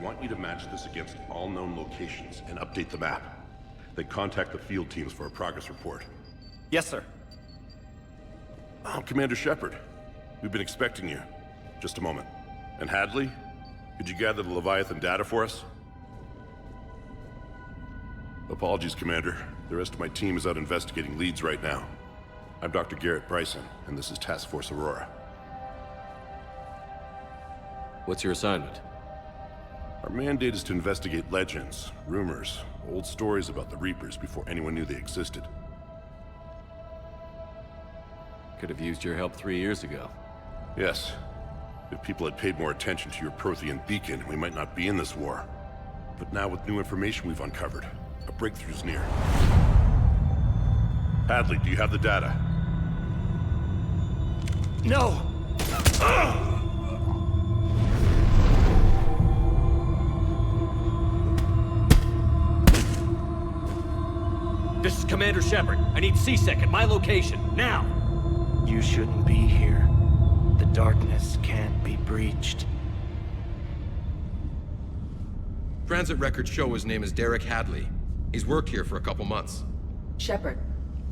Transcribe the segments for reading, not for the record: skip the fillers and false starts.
want you to match this against all known locations and update the map. Then contact the field teams for a progress report. Yes, sir. I'm Commander Shepard. We've been expecting you. Just a moment. And Hadley, could you gather the Leviathan data for us? Apologies, Commander. The rest of my team is out investigating leads right now. I'm Dr. Garrett Bryson, and this is Task Force Aurora. What's your assignment? Our mandate is to investigate legends, rumors, old stories about the Reapers before anyone knew they existed. Could have used your help 3 years ago. Yes. If people had paid more attention to your Prothean beacon, we might not be in this war. But now with new information we've uncovered, a breakthrough's near. Hadley, do you have the data? No! This is Commander Shepard. I need C-Sec at my location, now! You shouldn't be here. The darkness can't be breached. Transit records show his name is Derek Hadley. He's worked here for a couple months. Shepard,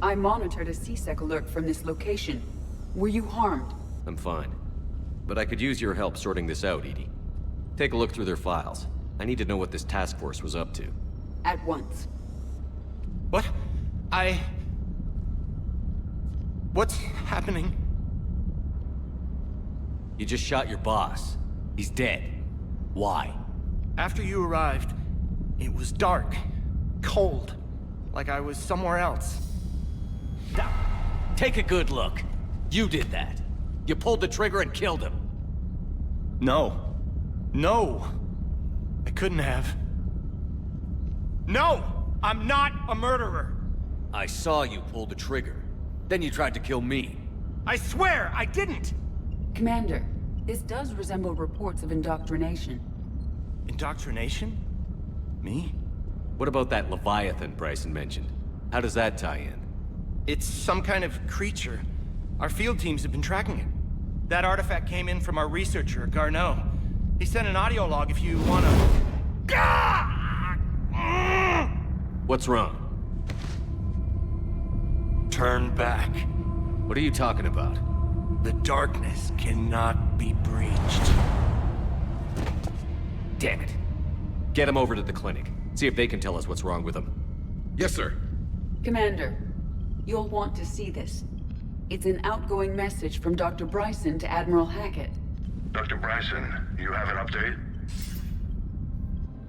I monitored a C-Sec alert from this location. Were you harmed? I'm fine. But I could use your help sorting this out, Edie. Take a look through their files. I need to know what this task force was up to. At once. What? What's happening? You just shot your boss. He's dead. Why? After you arrived, it was dark, cold, like I was somewhere else. Take a good look. You did that. You pulled the trigger and killed him. No. No! I couldn't have. No! I'm not a murderer! I saw you pull the trigger. Then you tried to kill me. I swear I didn't! Commander, this does resemble reports of indoctrination. Indoctrination? Me? What about that Leviathan Bryson mentioned? How does that tie in? It's some kind of creature. Our field teams have been tracking it. That artifact came in from our researcher, Garneau. He sent an audio log if you wanna... What's wrong? Turn back. What are you talking about? The darkness cannot be breached. Damn it. Get him over to the clinic. See if they can tell us what's wrong with him. Yes, sir. Commander, you'll want to see this. It's an outgoing message from Dr. Bryson to Admiral Hackett. Dr. Bryson, you have an update?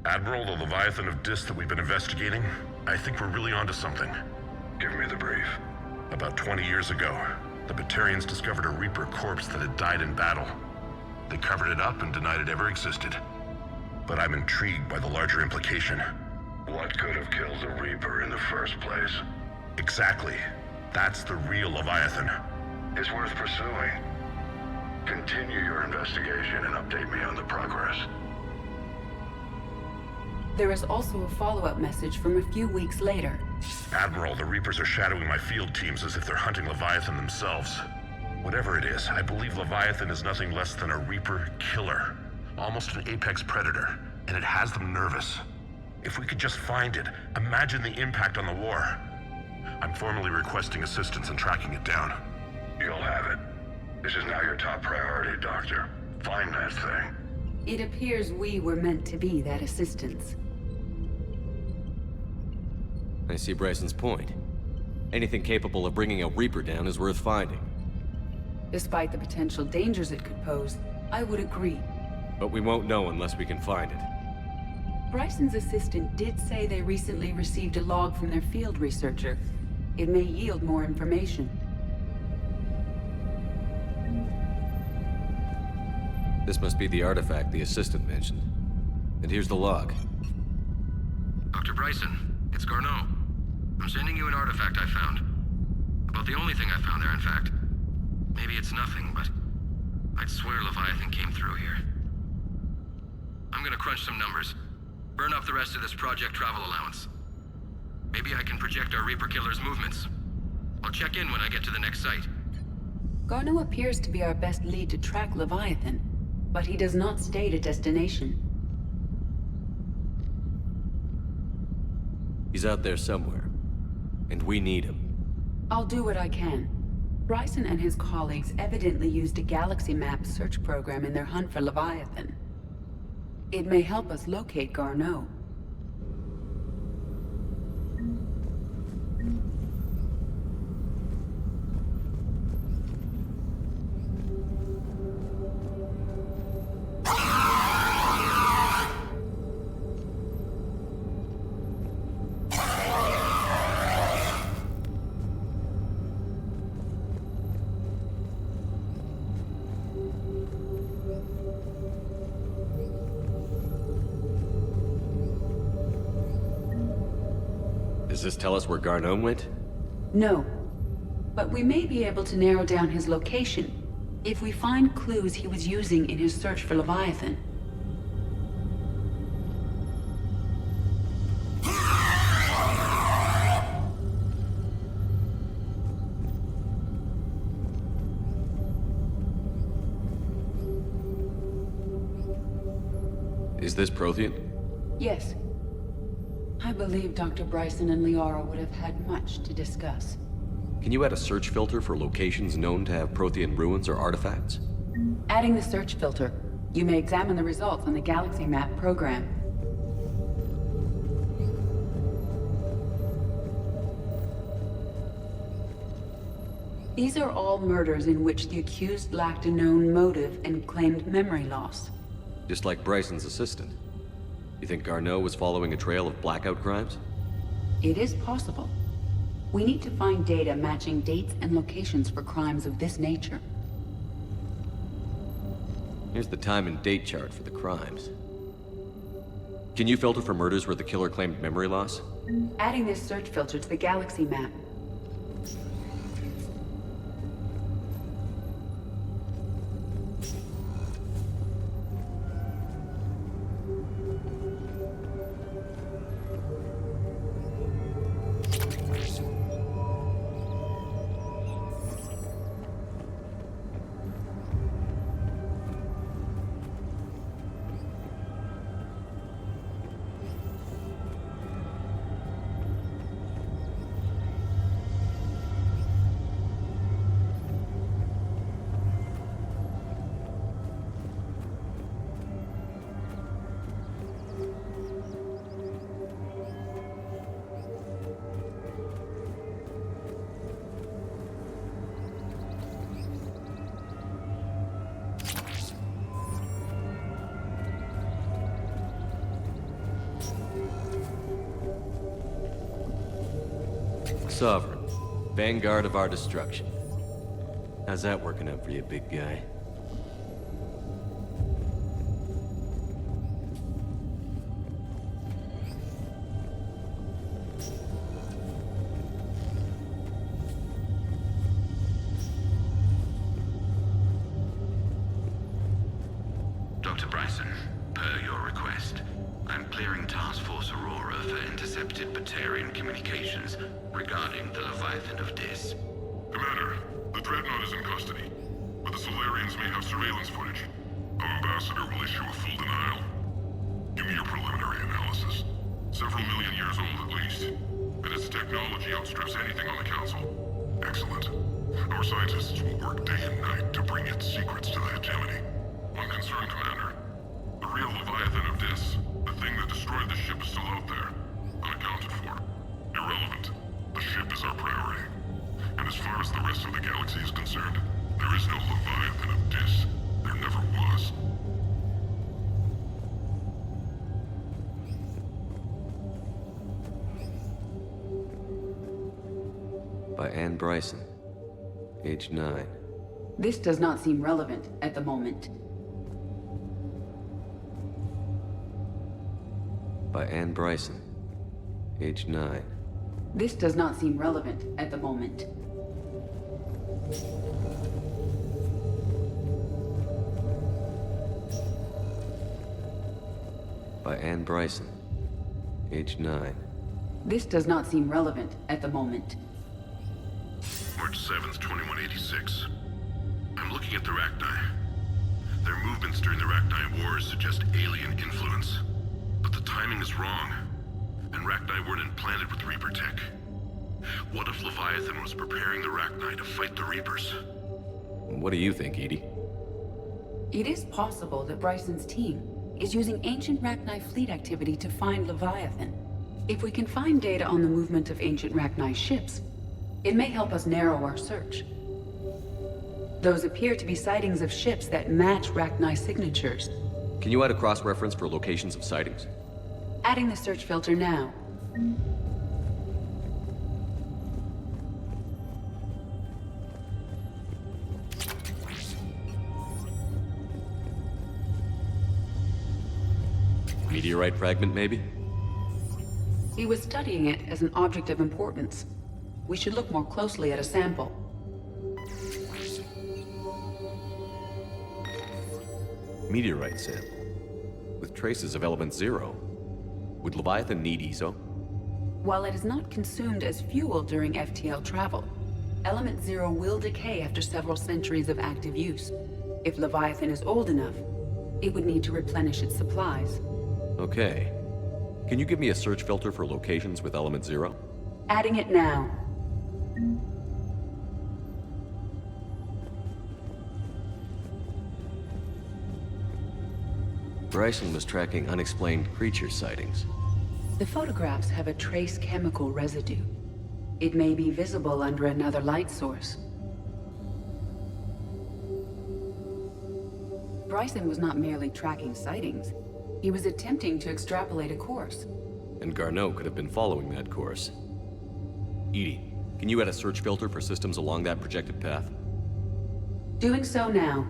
Admiral, the Leviathan of Dis that we've been investigating, I think we're really onto something. Give me the brief. About 20 years ago, the Batarians discovered a Reaper corpse that had died in battle. They covered it up and denied it ever existed. But I'm intrigued by the larger implication. What could have killed the Reaper in the first place? Exactly. That's the real Leviathan. It's worth pursuing. Continue your investigation and update me on the progress. There is also a follow-up message from a few weeks later. Admiral, the Reapers are shadowing my field teams as if they're hunting Leviathan themselves. Whatever it is, I believe Leviathan is nothing less than a Reaper killer. Almost an apex predator, and it has them nervous. If we could just find it, imagine the impact on the war. I'm formally requesting assistance in tracking it down. You'll have it. This is now your top priority, Doctor. Find that thing. It appears we were meant to be that assistance. I see Bryson's point. Anything capable of bringing a Reaper down is worth finding. Despite the potential dangers it could pose, I would agree. But we won't know unless we can find it. Bryson's assistant did say they recently received a log from their field researcher. It may yield more information. This must be the artifact the assistant mentioned. And here's the log. Dr. Bryson, it's Garneau. I'm sending you an artifact I found. About the only thing I found there, in fact. Maybe it's nothing, but I'd swear Leviathan came through here. I'm gonna crunch some numbers. Burn up the rest of this project travel allowance. Maybe I can project our Reaper killer's movements. I'll check in when I get to the next site. Garneau appears to be our best lead to track Leviathan, but he does not state a destination. He's out there somewhere. And we need him. I'll do what I can. Bryson and his colleagues evidently used a galaxy map search program in their hunt for Leviathan. It may help us locate Garneau. Does this tell us where Garneau went? No. But we may be able to narrow down his location if we find clues he was using in his search for Leviathan. Is this Prothean? Yes. I believe Dr. Bryson and Liara would have had much to discuss. Can you add a search filter for locations known to have Prothean ruins or artifacts? Adding the search filter, you may examine the results on the Galaxy Map program. These are all murders in which the accused lacked a known motive and claimed memory loss. Just like Bryson's assistant. You think Garneau was following a trail of blackout crimes? It is possible. We need to find data matching dates and locations for crimes of this nature. Here's the time and date chart for the crimes. Can you filter for murders where the killer claimed memory loss? Adding this search filter to the Galaxy Map. Sovereign. Vanguard of our destruction. How's that working out for you, big guy? Dr. Bryson, per your request, I'm clearing Task Force Aurora for intercepted Batarian communications regarding the Leviathan of Dis. Commander, the Dreadnought is in custody, but the Solarians may have surveillance footage. Our ambassador will issue a full denial. Give me your preliminary analysis. Several million years old at least, and its technology outstrips anything on the Council. Excellent. Our scientists will work day and night to bring its secrets to the hegemony. One concern, Commander. The real Leviathan of Dis, the thing that destroyed the ship, is still out there. Unaccounted for. Irrelevant. The ship is our priority. And as far as the rest of the galaxy is concerned, there is no Leviathan of Dis. There never was. By Anne Bryson. Age 9. This does not seem relevant at the moment. By Anne Bryson. Age 9. This does not seem relevant at the moment. By Anne Bryson. Age 9. This does not seem relevant at the moment. March 7th, 2186. I'm looking at the Rachni. Their movements during the Rachni Wars suggest alien influence. But the timing is wrong. and Rachni weren't implanted with Reaper tech. What if Leviathan was preparing the Rachni to fight the Reapers? What do you think, Edie? It is possible that Bryson's team is using ancient Rachni fleet activity to find Leviathan. If we can find data on the movement of ancient Rachni ships, it may help us narrow our search. Those appear to be sightings of ships that match Rachni signatures. Can you add a cross-reference for locations of sightings? Adding the search filter now. Meteorite fragment, maybe? He was studying it as an object of importance. We should look more closely at a sample. Meteorite sample. With traces of element 0. Would Leviathan need ESO? While it is not consumed as fuel during FTL travel, element 0 will decay after several centuries of active use. If Leviathan is old enough, it would need to replenish its supplies. Okay. Can you give me a search filter for locations with element 0? Adding it now. Bryson was tracking unexplained creature sightings. The photographs have a trace chemical residue. It may be visible under another light source. Bryson was not merely tracking sightings. He was attempting to extrapolate a course. And Garneau could have been following that course. Edie, can you add a search filter for systems along that projected path? Doing so now.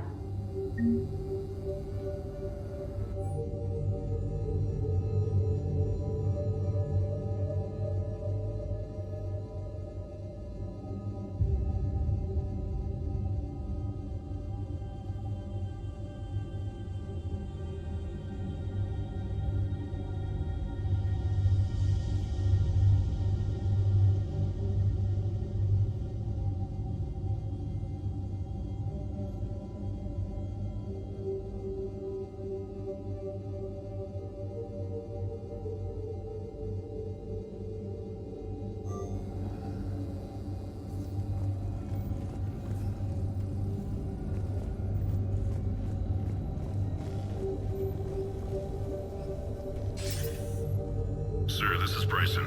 Sir, this is Bryson.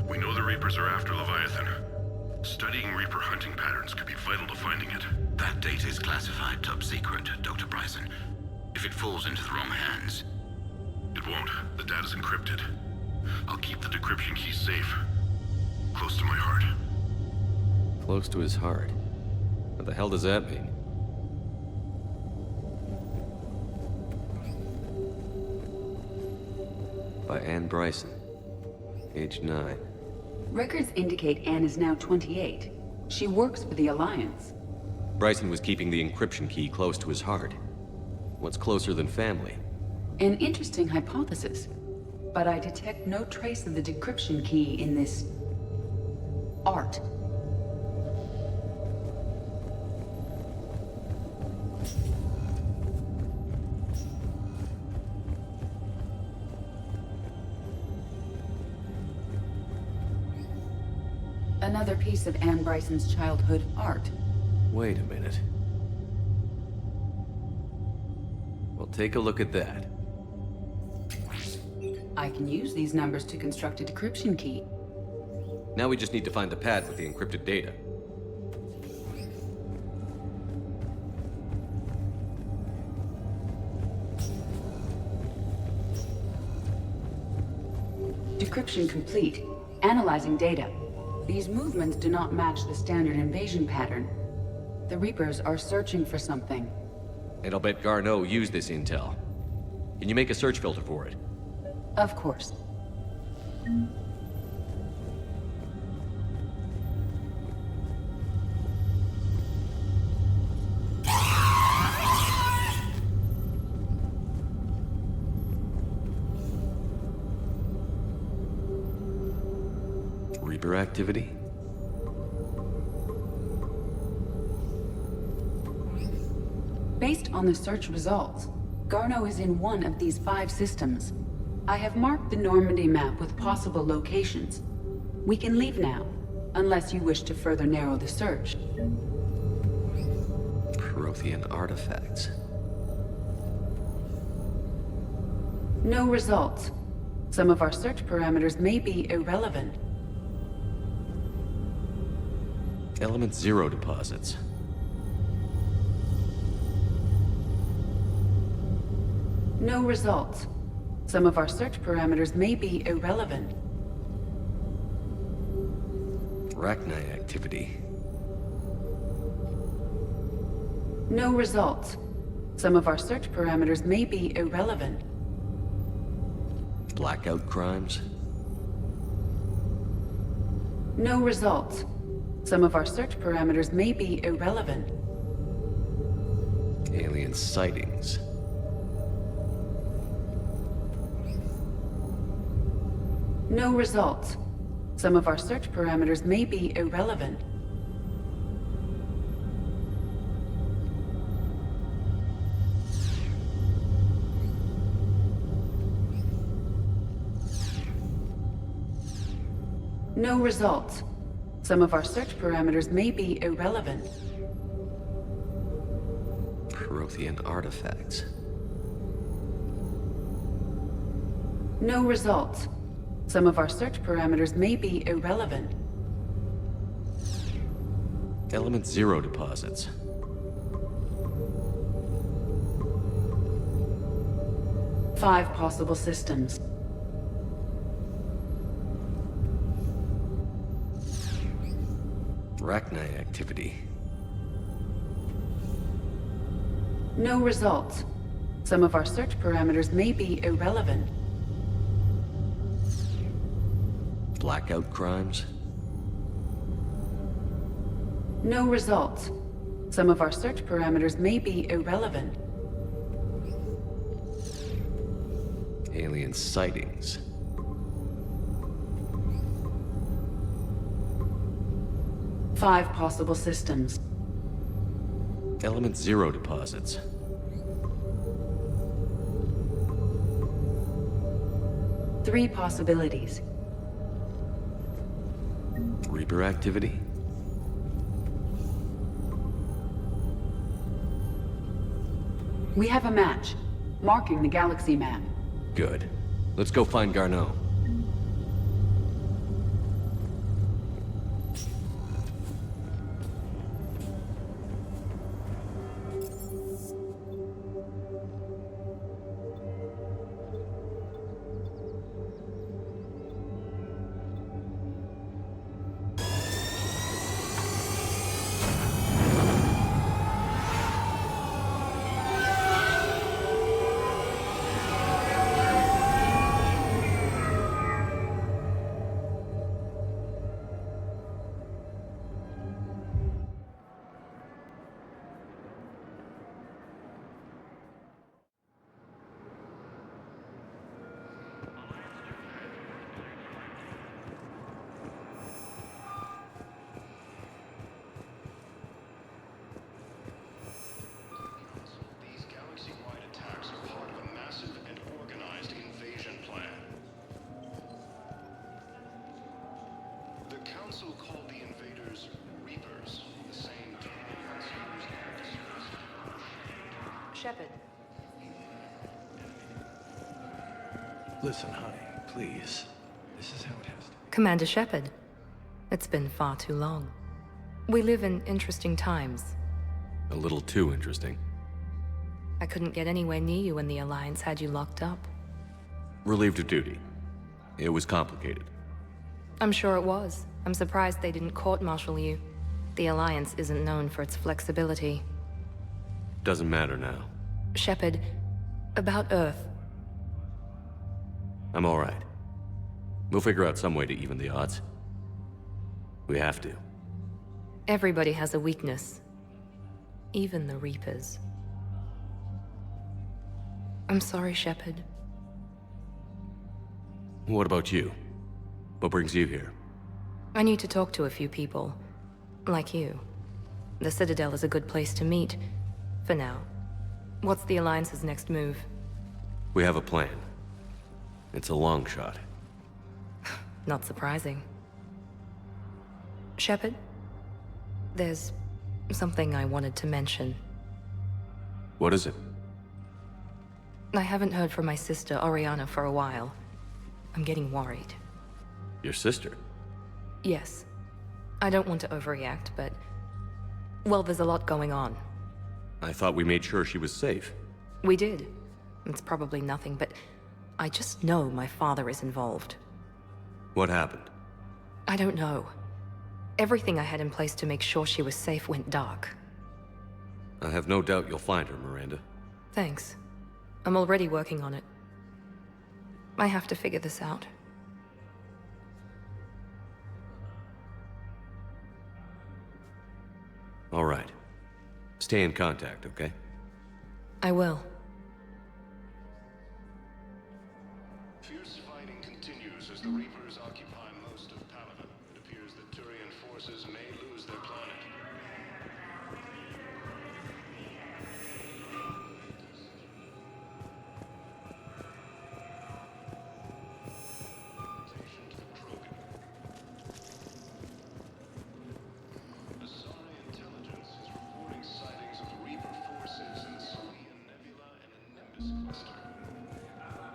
We know the Reapers are after Leviathan. Studying Reaper hunting patterns could be vital to finding it. That data is classified top secret, Dr. Bryson. If it falls into the wrong hands... It won't. The data's encrypted. I'll keep the decryption key safe. Close to my heart. Close to his heart. What the hell does that mean? By Anne Bryson. Age 9. Records indicate Anne is now 28. She works for the Alliance. Bryson was keeping the encryption key close to his heart. What's closer than family? An interesting hypothesis. But I detect no trace of the decryption key in this... art. Another piece of Anne Bryson's childhood art. Wait a minute. Well, take a look at that. I can use these numbers to construct a decryption key. Now we just need to find the pad with the encrypted data. Decryption complete. Analyzing data. These movements do not match the standard invasion pattern. The Reapers are searching for something. And I'll bet Garneau used this intel. Can you make a search filter for it? Of course. Reaper activity? Based on the search results, Garneau is in one of these 5 systems. I have marked the Normandy map with possible locations. We can leave now, unless you wish to further narrow the search. Prothean artifacts. No results. Some of our search parameters may be irrelevant. Element 0 deposits. No results. Some of our search parameters may be irrelevant. Arachnite activity. No results. Some of our search parameters may be irrelevant. Blackout crimes. No results. Some of our search parameters may be irrelevant. Alien sightings. No results. Some of our search parameters may be irrelevant. No results. Some of our search parameters may be irrelevant. Prothean artifacts. No results. Some of our search parameters may be irrelevant. Element 0 deposits. Five possible systems. Arachnite activity. No results. Some of our search parameters may be irrelevant. Blackout crimes. No results. Some of our search parameters may be irrelevant. Alien sightings. Five possible systems. Element 0 deposits. Three possibilities. Reaper activity. We have a match, marking the galaxy map. Good. Let's go find Garneau. These galaxy-wide attacks are part of a massive and organized invasion plan. The Council called the invaders Reapers, the same term that's used in the Shepard. Listen, honey, please. This is how it has to be. Commander Shepard. It's been far too long. We live in interesting times. A little too interesting. I couldn't get anywhere near you when the Alliance had you locked up. Relieved of duty. It was complicated. I'm sure it was. I'm surprised they didn't court-martial you. The Alliance isn't known for its flexibility. Doesn't matter now. Shepard, about Earth. I'm all right. We'll figure out some way to even the odds. We have to. Everybody has a weakness. Even the Reapers. I'm sorry, Shepard. What about you? What brings you here? I need to talk to a few people. Like you. The Citadel is a good place to meet. For now. What's the Alliance's next move? We have a plan. It's a long shot. Not surprising. Shepard, there's something I wanted to mention. What is it? I haven't heard from my sister, Oriana, for a while. I'm getting worried. Your sister? Yes. I don't want to overreact, but... well, there's a lot going on. I thought we made sure she was safe. We did. It's probably nothing, but... I just know my father is involved. What happened? I don't know. Everything I had in place to make sure she was safe went dark. I have no doubt you'll find her, Miranda. Thanks. I'm already working on it. I have to figure this out. All right. Stay in contact, okay? I will. Fierce fighting continues as the Reapers occupy most of Paladin. It appears that Turian forces may lose their planet. Asari intelligence is reporting sightings of Reaper forces in the Salian Nebula and the Nimbus cluster.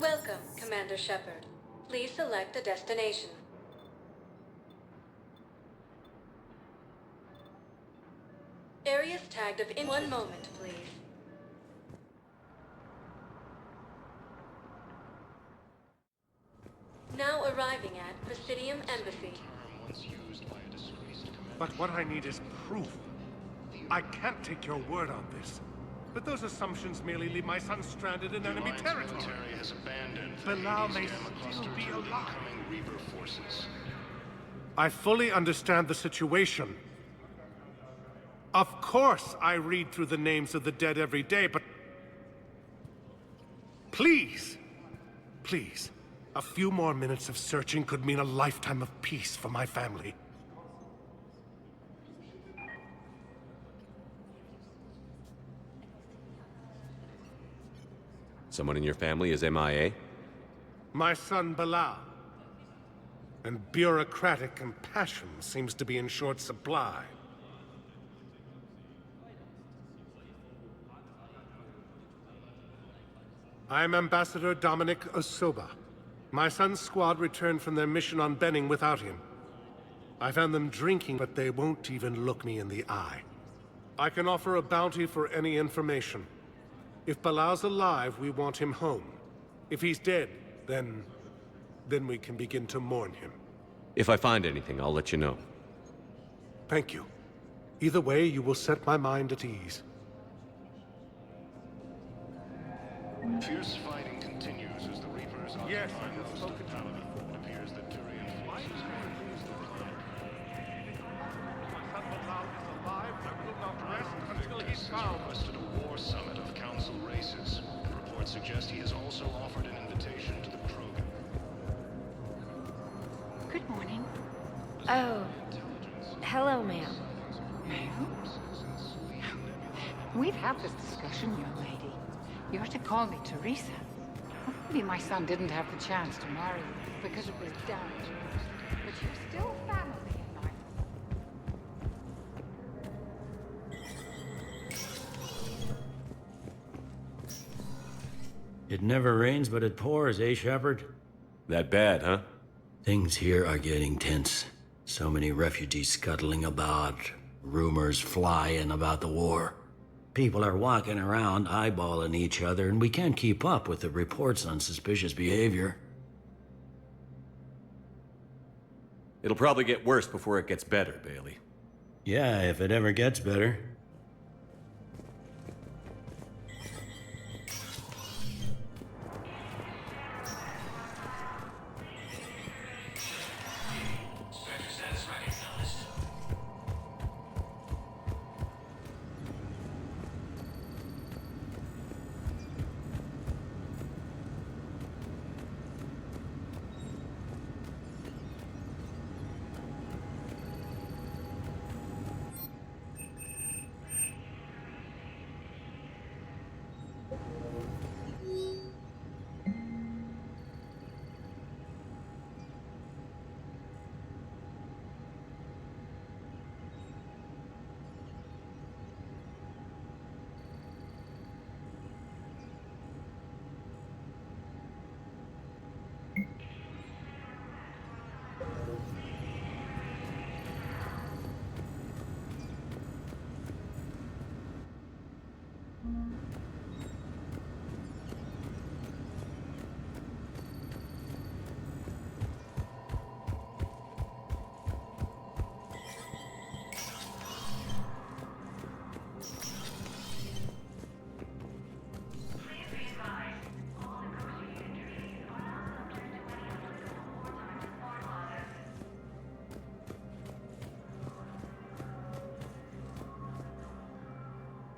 Welcome, Commander Shepard. Please select a destination. Areas tagged of interest. One moment, please. Now arriving at Presidium Embassy. But what I need is proof. I can't take your word on this. But those assumptions merely leave my son stranded in enemy territory. Has abandoned Bilal may Gamma still cluster be to alive. incoming Reaper forces. I fully understand the situation. Of course I read through the names of the dead every day, but... please, please, a few more minutes of searching could mean a lifetime of peace for my family. Someone in your family is MIA? My son Bilal. And bureaucratic compassion seems to be in short supply. I am Ambassador Dominic Osoba. My son's squad returned from their mission on Benning without him. I found them drinking, but they won't even look me in the eye. I can offer a bounty for any information. If Bilal's alive, we want him home. If he's dead, then we can begin to mourn him. If I find anything, I'll let you know. Thank you. Either way, you will set my mind at ease. Fierce fighting continues as the Reapers Yes, occupy I have most spoken of to Paladin. It appears that Turian forces may lose their planet. My son Bilal is alive. I will not rest until he's Has found. requested a war summit of Council races, and reports suggest he has also offered an invitation to the Krogan. Good morning. Oh. Hello, ma'am. Ma'am? We've had this discussion, young lady. You're to call me Teresa. Maybe my son didn't have the chance to marry you because it was damaged. But you're still family in my... It never rains, but it pours, eh, Shepard? That bad, huh? Things here are getting tense. So many refugees scuttling about, rumors flying about the war. People are walking around eyeballing each other, and we can't keep up with the reports on suspicious behavior. It'll probably get worse before it gets better, Bailey. Yeah, if it ever gets better.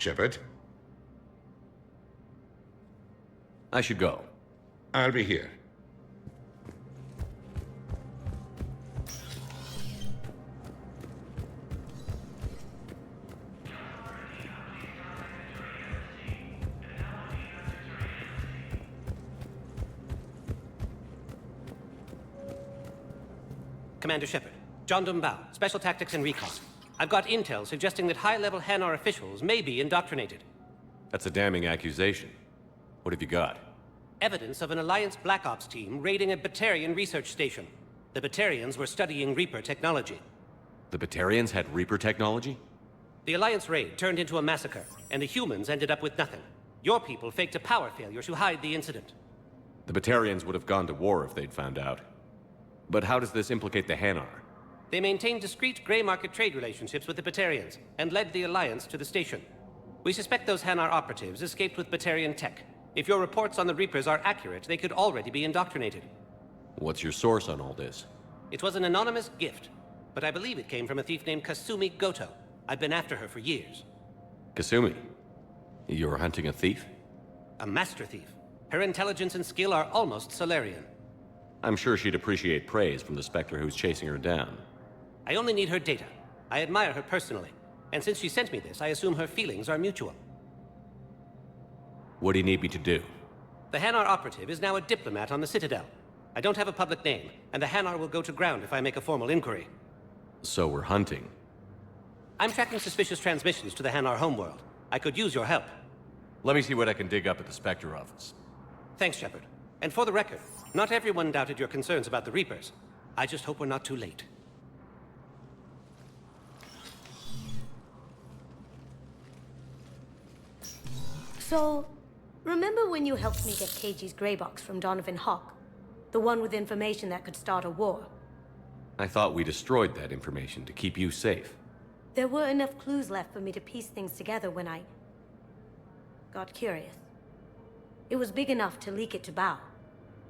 Shepard? I should go. I'll be here. Commander Shepard, John Dumbao, Special Tactics and Recon. I've got intel suggesting that high-level Hanar officials may be indoctrinated. That's a damning accusation. What have you got? Evidence of an Alliance Black Ops team raiding a Batarian research station. The Batarians were studying Reaper technology. The Batarians had Reaper technology? The Alliance raid turned into a massacre, and the humans ended up with nothing. Your people faked a power failure to hide the incident. The Batarians would have gone to war if they'd found out. But how does this implicate the Hanar? They maintained discreet gray market trade relationships with the Batarians, and led the Alliance to the station. We suspect those Hanar operatives escaped with Batarian tech. If your reports on the Reapers are accurate, they could already be indoctrinated. What's your source on all this? It was an anonymous gift, but I believe it came from a thief named Kasumi Goto. I've been after her for years. Kasumi? You're hunting a thief? A master thief. Her intelligence and skill are almost Solarian. I'm sure she'd appreciate praise from the Spectre who's chasing her down. I only need her data. I admire her personally. And since she sent me this, I assume her feelings are mutual. What do you need me to do? The Hanar operative is now a diplomat on the Citadel. I don't have a public name, and the Hanar will go to ground if I make a formal inquiry. So we're hunting. I'm tracking suspicious transmissions to the Hanar homeworld. I could use your help. Let me see what I can dig up at the Spectre office. Thanks, Shepard. And for the record, not everyone doubted your concerns about the Reapers. I just hope we're not too late. So, remember when you helped me get KG's gray box from Donovan Hawk? The one with information that could start a war? I thought we destroyed that information to keep you safe. There were enough clues left for me to piece things together when I got curious. It was big enough to leak it to Bao.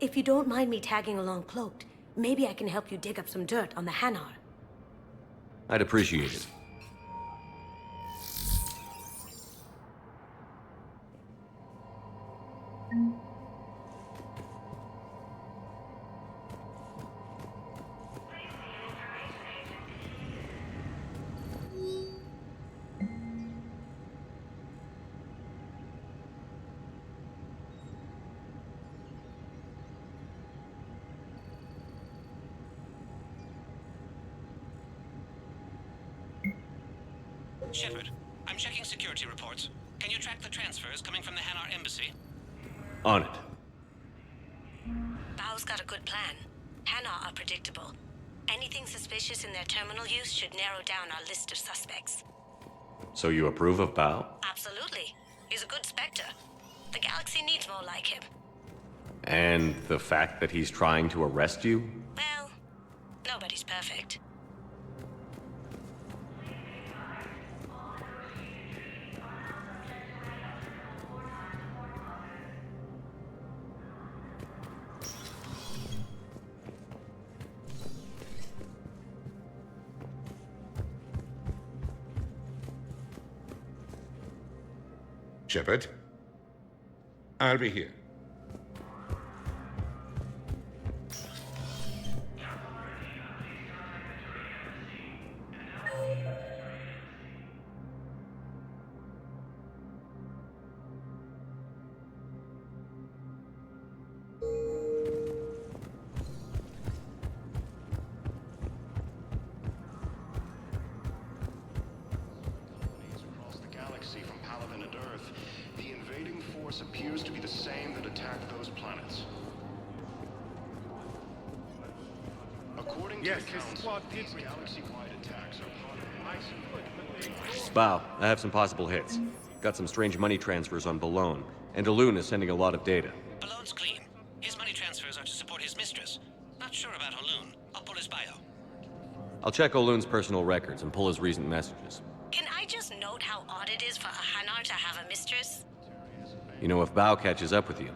If you don't mind me tagging along cloaked, maybe I can help you dig up some dirt on the Hanar. I'd appreciate it. Shepard, I'm checking security reports. Can you track the transfers coming from the Hanar embassy? On it. Bao's got a good plan. Hanar are predictable. Anything suspicious in their terminal use should narrow down our list of suspects. So you approve of Bao? Absolutely. He's a good Spectre. The galaxy needs more like him. And the fact that he's trying to arrest you? Well, nobody's perfect. Shepard? I'll be here. Appears to be the same that attacked those planets. According to the Council, these galaxy-wide attacks are part of Bao, I have some possible hits. Got some strange money transfers on Balone, and Alun is sending a lot of data. Balone's clean. His money transfers are to support his mistress. Not sure about Alun. I'll pull his bio. I'll check Olun's personal records and pull his recent messages. Can I just note how odd it is for a Hanar to have a mistress? You know, if Bao catches up with you,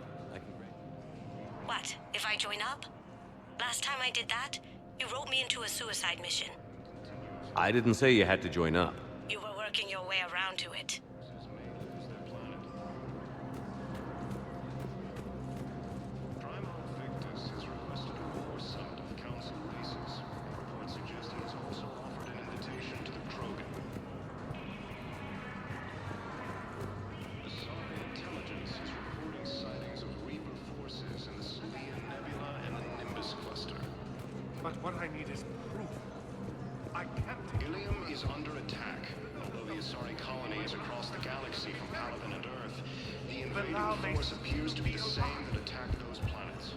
What, if I join up? Last time I did that, you wrote me into a suicide mission. I didn't say you had to join up. You were working your way around to it. But what I need is proof. I can't take Ilium is under attack. Although the Asari colony is across the galaxy from Paladin and Earth, the invading force appears to be the same that attacked those planets.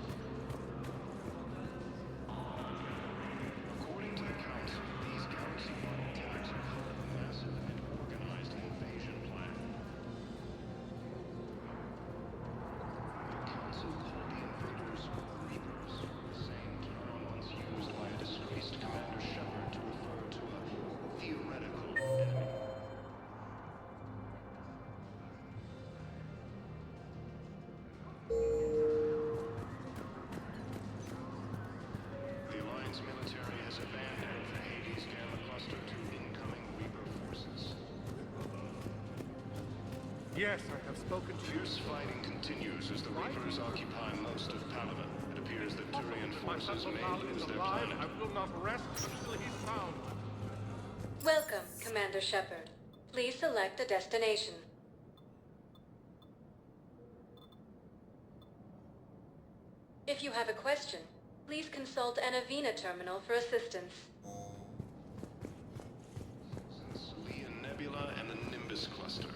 According to the Council, these galaxy-wide attacks are part of a massive and organized invasion plan. The Council called the invaders Reapers, the same term once used by a disgraced Commander Shepard to refer to a theoretical enemy. The Alliance military has abandoned the Hades Gamma Cluster to incoming Reaper forces. Yes, I have spoken to you. Fierce fighting continues as the Reapers occupy most of Paladin. It appears that Turian forces may lose their planet. I will not rest until he's found. Welcome, Commander Shepard. Please select a destination. If you have a question, please consult an Avena terminal for assistance. Celia Nebula and the Nimbus Cluster.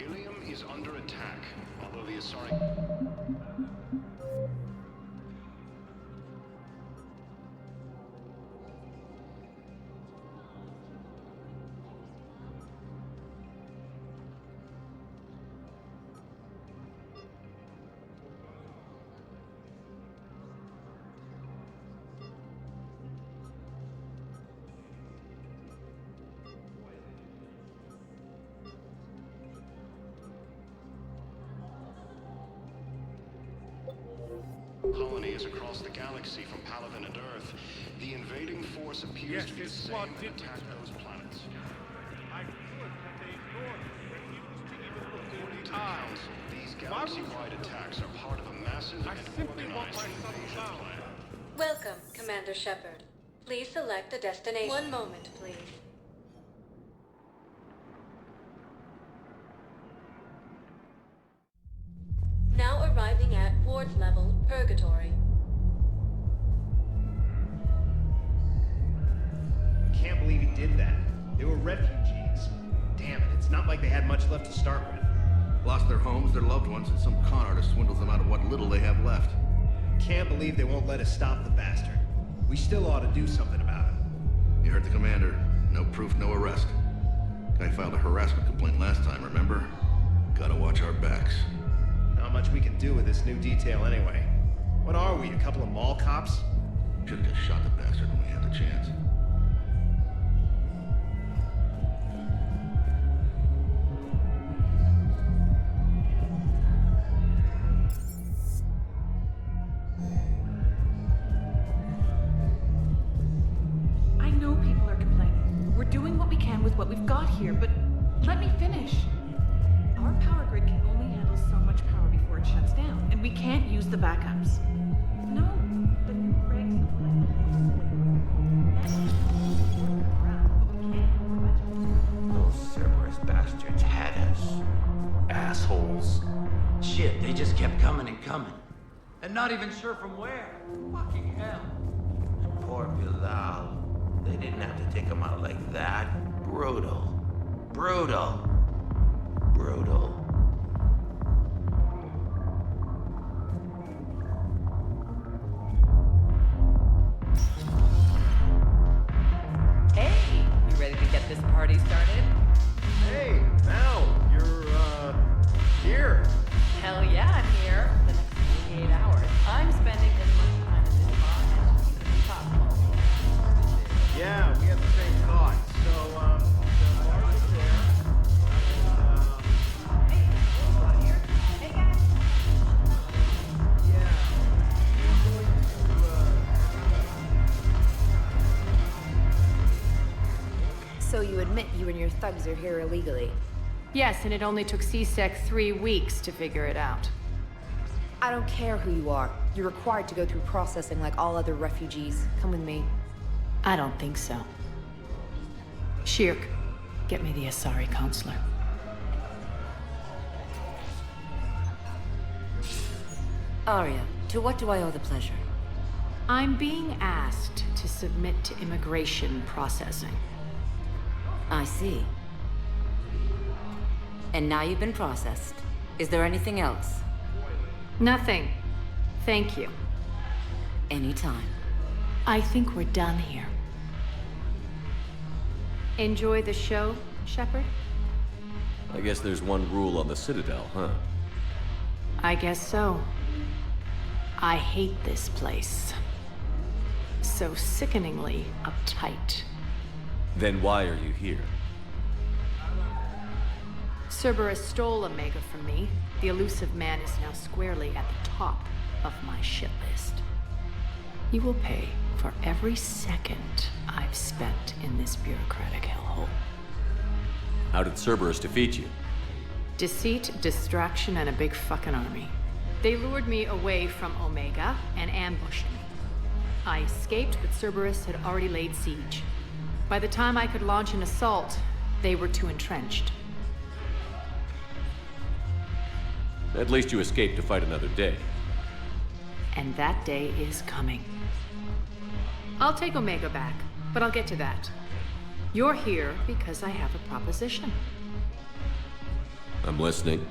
Ilium is under attack, although the Asari... colony is across the galaxy from Paladin and Earth. The invading force appears to be the same that attacked those planets. I could, but they ignored me, refused to even look me in According to the the eye. Council, these galaxy-wide attacks are part of a massive and organized invasion plan. Welcome, Commander Shepard. Please select a destination. One moment, please. Now arriving at Ward's level, Purgatory. Can't believe he did that. They were refugees. Damn it, it's not like they had much left to start with. Lost their homes, their loved ones, and some con artist swindles them out of what little they have left. Can't believe they won't let us stop the bastard. We still ought to do something about it. You heard the commander. No proof, no arrest. Guy filed a harassment complaint last time, remember? Gotta watch our backs. Not much we can do with this new detail anyway. What are we, a couple of mall cops? Should've just shot the bastard when we had the chance. I know people are complaining. We're doing what we can with what we've got here, but let me finish. Our power grid can only handle so much power before it shuts down, and we can't use the backups. No, the new regs Those Cerberus bastards had us. Assholes. Shit, they just kept coming and coming. And not even sure from where. Fucking hell. And poor Bilal. They didn't have to take him out like that. Brutal. Brutal. Brutal. Hey, you ready to get this party started? Hey, Mal, you're, here. Hell yeah, I'm here. The next 48 hours. I'm spending as much time at this bar as humanly possible. Yeah, we had the same thought. So, the bar is there. Hey guys. Yeah. We're going to, So you admit you and your thugs are here illegally? Yes, and it only took C-Sec 3 weeks to figure it out. I don't care who you are. You're required to go through processing like all other refugees. Come with me. I don't think so. Shirk, get me the Asari consular. Arya, To what do I owe the pleasure? I'm being asked to submit to immigration processing. I see. And now you've been processed. Is there anything else? Nothing. Thank you. Anytime. I think we're done here. Enjoy the show, Shepard? I guess there's one rule on the Citadel, huh? I guess so. I hate this place. So sickeningly uptight. Then why are you here? Cerberus stole Omega from me. The elusive man is now squarely at the top of my shit list. You will pay for every second I've spent in this bureaucratic hellhole. How did Cerberus defeat you? Deceit, distraction, and a big fucking army. They lured me away from Omega and ambushed me. I escaped, but Cerberus had already laid siege. By the time I could launch an assault, they were too entrenched. At least you escaped to fight another day. And that day is coming. I'll take Omega back, but I'll get to that. You're here because I have a proposition. I'm listening.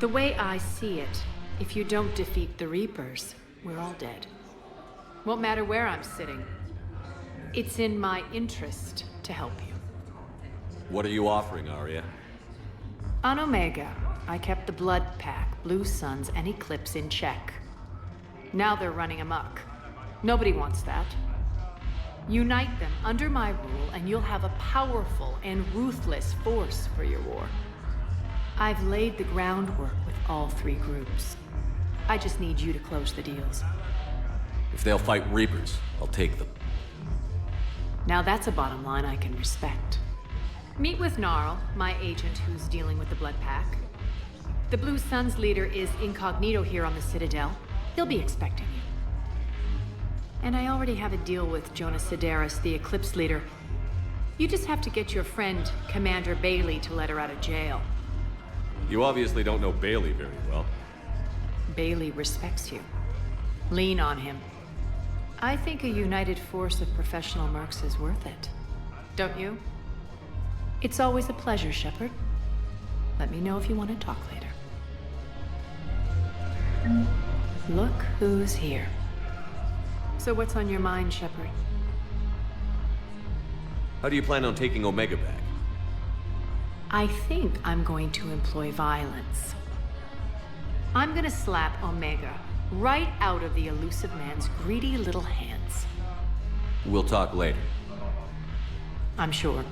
The way I see it, if you don't defeat the Reapers, we're all dead. Won't matter where I'm sitting. It's in my interest to help you. What are you offering, Arya? On Omega, I kept the Blood Pack, Blue Suns, and Eclipse in check. Now they're running amok. Nobody wants that. Unite them under my rule, and you'll have a powerful and ruthless force for your war. I've laid the groundwork with all three groups. I just need you to close the deals. If they'll fight Reapers, I'll take them. Now that's a bottom line I can respect. Meet with Gnarl, my agent who's dealing with the Blood Pack. The Blue Suns leader is incognito here on the Citadel. He'll be expecting you. And I already have a deal with Jonas Sidaris, the Eclipse leader. You just have to get your friend, Commander Bailey, to let her out of jail. You obviously don't know Bailey very well. Bailey respects you. Lean on him. I think a united force of professional mercs is worth it. Don't you? It's always a pleasure, Shepard. Let me know if you want to talk later. Look who's here. So what's on your mind, Shepard? How do you plan on taking Omega back? I think I'm going to employ violence. I'm gonna slap Omega right out of the elusive man's greedy little hands. We'll talk later. I'm sure.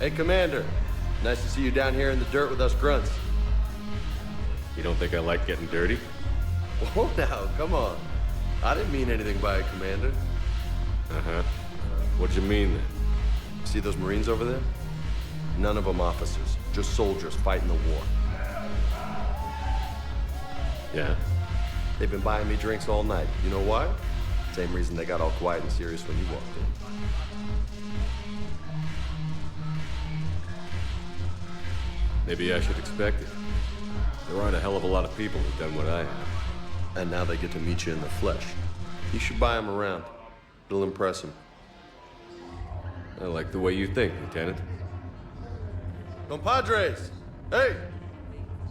Hey, Commander. Nice to see you down here in the dirt with us grunts. You don't think I like getting dirty? Oh, now, come on. I didn't mean anything by it, Commander. Uh-huh. What'd you mean, then? See those Marines over there? None of them officers, just soldiers fighting the war. Yeah? They've been buying me drinks all night. You know why? Same reason they got all quiet and serious when you walked in. Maybe I should expect it. There aren't a hell of a lot of people who've done what I have. And now they get to meet you in the flesh. You should buy them around. It'll impress them. I like the way you think, Lieutenant. Compadres! Hey!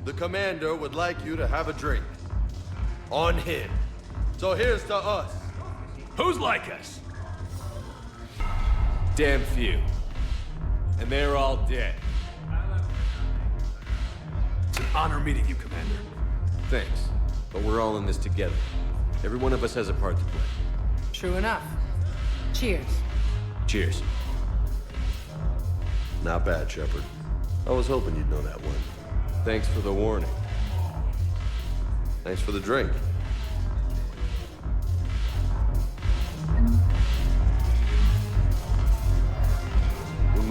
The Commander would like you to have a drink. On him. So here's to us. Who's like us? Damn few. And they're all dead. It's an honor meeting you, Commander. Thanks. But we're all in this together. Every one of us has a part to play. True enough. Cheers. Cheers. Not bad, Shepard. I was hoping you'd know that one. Thanks for the warning. Thanks for the drink.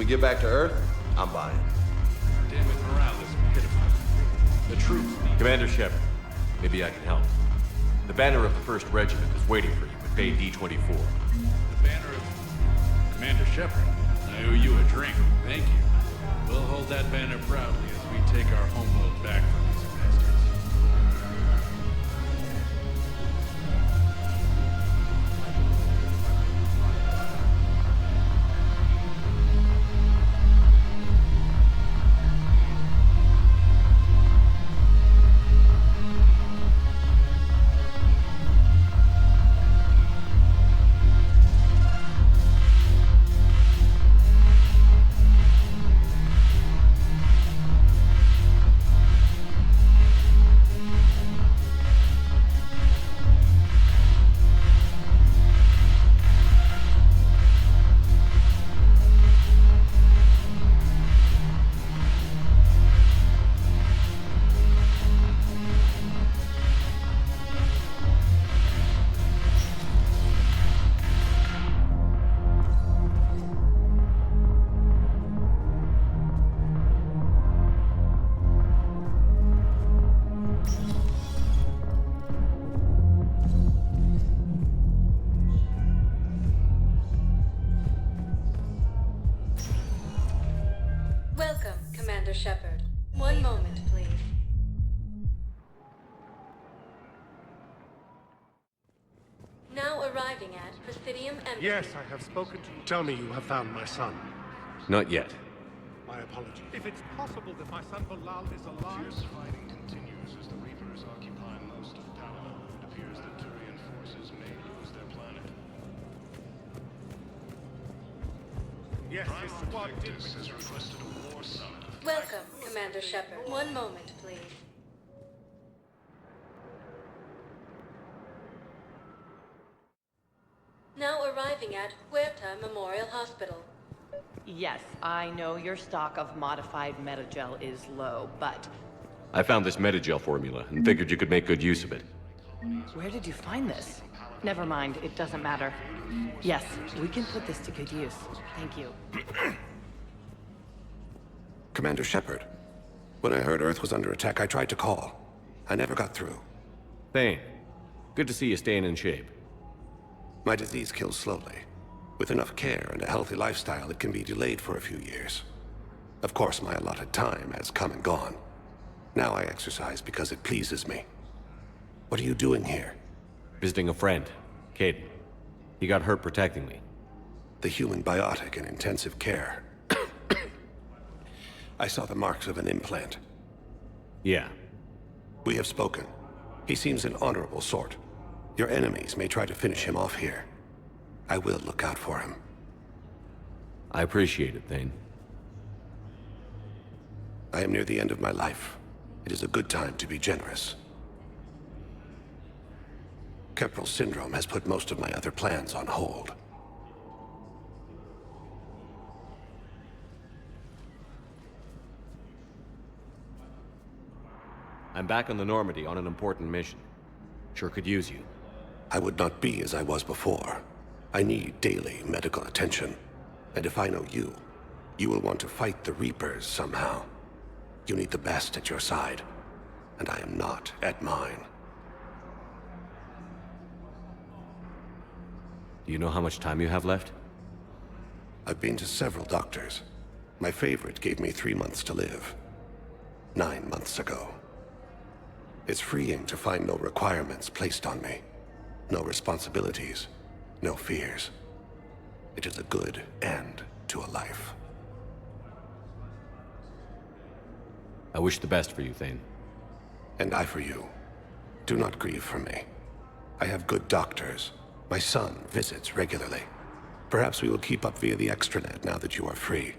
get back to Earth, I'm buying. Damn it, morale is pitiful. The troops need... Commander Shepard, maybe I can help. The banner of the 1st Regiment is waiting for you at Bay D-24. The banner of... Commander Shepard, I owe you a drink. Thank you. We'll hold that banner proudly as we take our homeworld back from these bastards. Welcome, Commander Shepard. One moment, please. Now arriving at Presidium ME3. Yes, I have spoken to you. Tell me you have found my son. Not yet. My apologies. If it's possible that my son Bilal is alive... Fierce fighting continues as the Reapers occupy most of Panama. It appears that Turian forces may lose their planet. Yes, his squad did... has requested a war summit. Welcome, Commander Shepard. One moment, please. Now arriving at Huerta Memorial Hospital. Yes, I know your stock of modified metagel is low, but I found this metagel formula and figured you could make good use of it. where did you find this? Never mind, it doesn't matter. Yes, we can put this to good use. Thank you. Commander Shepard, when I heard Earth was under attack, I tried to call. I never got through. Thane, good to see you staying in shape. My disease kills slowly. With enough care and a healthy lifestyle, it can be delayed for a few years. Of course, my allotted time has come and gone. Now I exercise because it pleases me. What are you doing here? Visiting a friend, Caden. He got hurt protecting me. The human biotic in intensive care. I saw the marks of an implant. Yeah. We have spoken. He seems an honorable sort. Your enemies may try to finish him off here. I will look out for him. I appreciate it, Thane. I am near the end of my life. It is a good time to be generous. Kepral syndrome has put most of my other plans on hold. I'm back on the Normandy on an important mission. Sure could use you. I would not be as I was before. I need daily medical attention. And if I know you, you will want to fight the Reapers somehow. You need the best at your side, and I am not at mine. Do you know how much time you have left? I've been to several doctors. My favorite gave me 3 months to live. 9 months ago. It's freeing to find no requirements placed on me. No responsibilities. No fears. It is a good end to a life. I wish the best for you, Thane. And I for you. Do not grieve for me. I have good doctors. My son visits regularly. Perhaps we will keep up via the extranet now that you are free.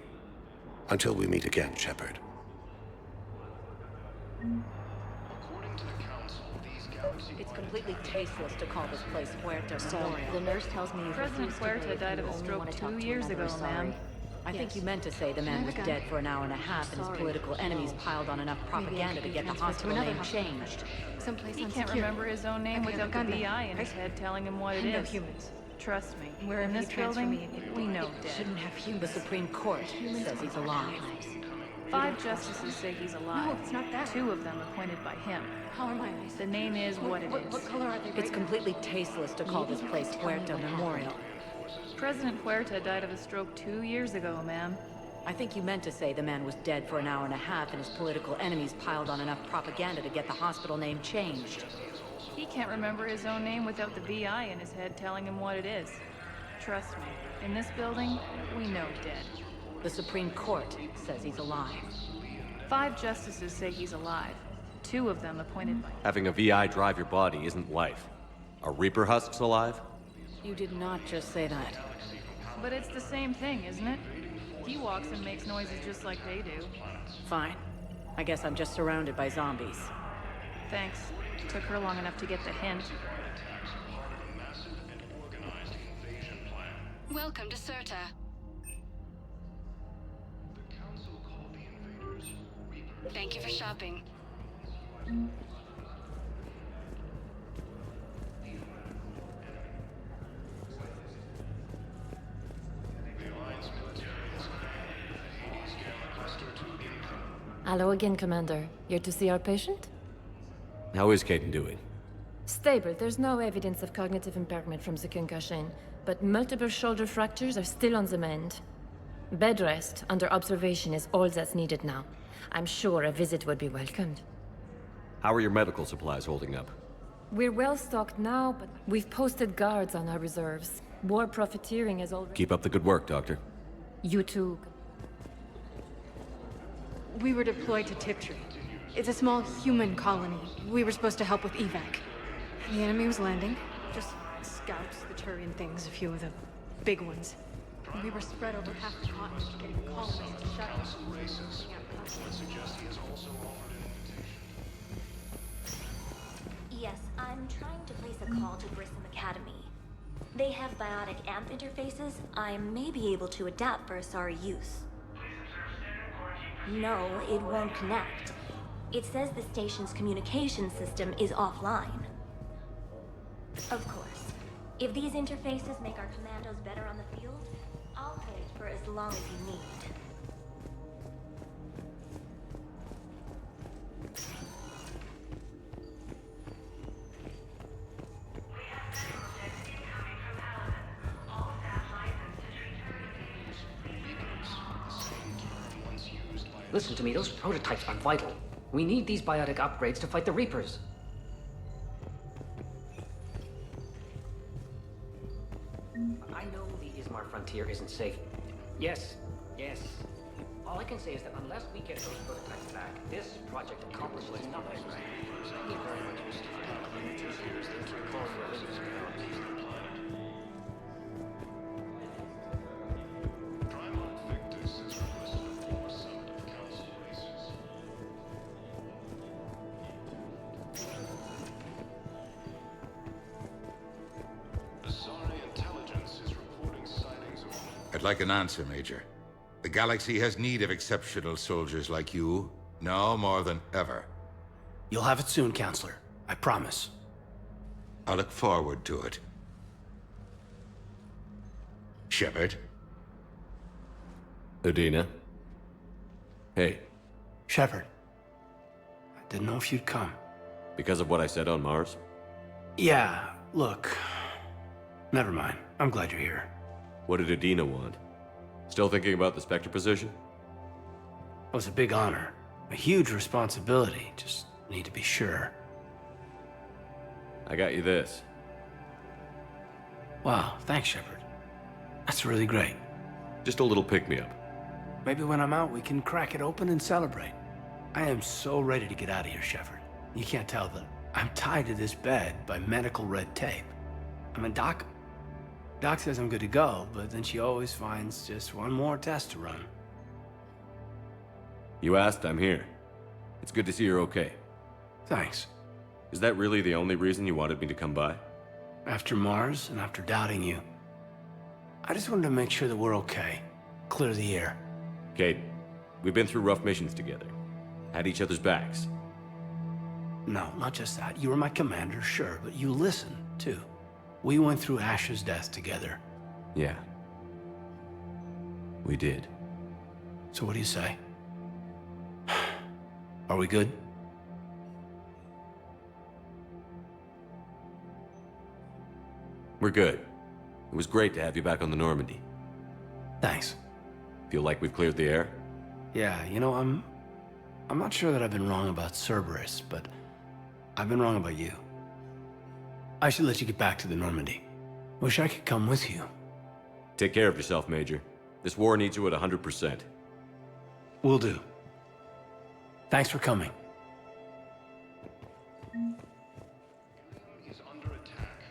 Until we meet again, Shepard. It's completely tasteless to call this place Huerta So, Memorial. the nurse tells me you President refused to Huerta bathe, died you of a only stroke want to talk 2 to years another, ago, sorry. ma'am. I think you meant to say the man was dead for an hour and a half, and his political enemies piled on enough propaganda to get the hospital name changed. Someplace He unsecure. can't remember his own name Every without other the gunman. BI in his head telling him what it No is. humans. Trust me, we're in this building, we know dead. Shouldn't have humans. The Supreme Court says he's alive. 5 justices say he's alive. No, it's not that. 2 of them appointed by him. How are my eyes? The name is what it is. What color are they? It's completely tasteless to call this place Puerto Memorial. President Puerta died of a stroke 2 years ago, ma'am. I think you meant to say the man was dead for an hour and a half and his political enemies piled on enough propaganda to get the hospital name changed. He can't remember his own name without the VI in his head telling him what it is. Trust me, in this building, we know dead. The Supreme Court says he's alive. 5 justices say he's alive. 2 of them appointed by... Having a VI drive your body isn't life. Are Reaper husks alive? You did not just say that. But it's the same thing, isn't it? He walks and makes noises just like they do. Fine. I guess I'm just surrounded by zombies. Thanks. Took her long enough to get the hint. Welcome to Cirta. Thank you for shopping. Hello again, Commander. You're to see our patient? How is Caden doing? Stable. There's no evidence of cognitive impairment from the concussion, but multiple shoulder fractures are still on the mend. Bed rest under observation is all that's needed now. I'm sure a visit would be welcomed. How are your medical supplies holding up? We're well stocked now, but we've posted guards on our reserves. War profiteering is already... Keep up the good work, Doctor. You too. We were deployed to Tiptree. It's a small human colony. We were supposed to help with evac. The enemy was landing. Just scouts, the Turian things, a few of the big ones. And we were spread over half the continent, getting the colonies to shut us. Yes, I'm trying to place a call to Grissom Academy. They have biotic amp interfaces I may be able to adapt for Asari use. No, it won't connect. It says the station's communication system is offline. Of course, if these interfaces make our commandos better on the field, I'll hold for as long as you need. Listen to me, those prototypes are vital. We need these biotic upgrades to fight the Reapers. I know the Ismar frontier isn't safe. Yes. All I can say is that unless we get those prototypes back, this project accomplishes nothing. Thank you very much, I'd like an answer, Major. The galaxy has need of exceptional soldiers like you, now more than ever. You'll have it soon, Counselor. I promise. I look forward to it. Shepard? Udina? Hey. Shepard. I didn't know if you'd come. Because of what I said on Mars? Yeah, look. Never mind. I'm glad you're here. What did Udina want? Still thinking about the Spectre position? It was a big honor. A huge responsibility. Just need to be sure. I got you this. Wow, thanks, Shepard. That's really great. Just a little pick-me-up. Maybe when I'm out, we can crack it open and celebrate. I am so ready to get out of here, Shepard. You can't tell that I'm tied to this bed by medical red tape. I mean, Doc says I'm good to go, but then she always finds just one more test to run. You asked, I'm here. It's good to see you're okay. Thanks. Is that really the only reason you wanted me to come by? After Mars, and after doubting you, I just wanted to make sure that we're okay. Clear the air. Kate, we've been through rough missions together. Had each other's backs. No, not just that. You were my commander, sure, but you listened, too. We went through Ash's death together. Yeah. We did. So what do you say? Are we good? We're good. It was great to have you back on the Normandy. Thanks. Feel like we've cleared the air? Yeah, you know, I'm not sure that I've been wrong about Cerberus, but I've been wrong about you. I should let you get back to the Normandy. Wish I could come with you. Take care of yourself, Major. This war needs you at 100%. Will do. Thanks for coming. Is under attack.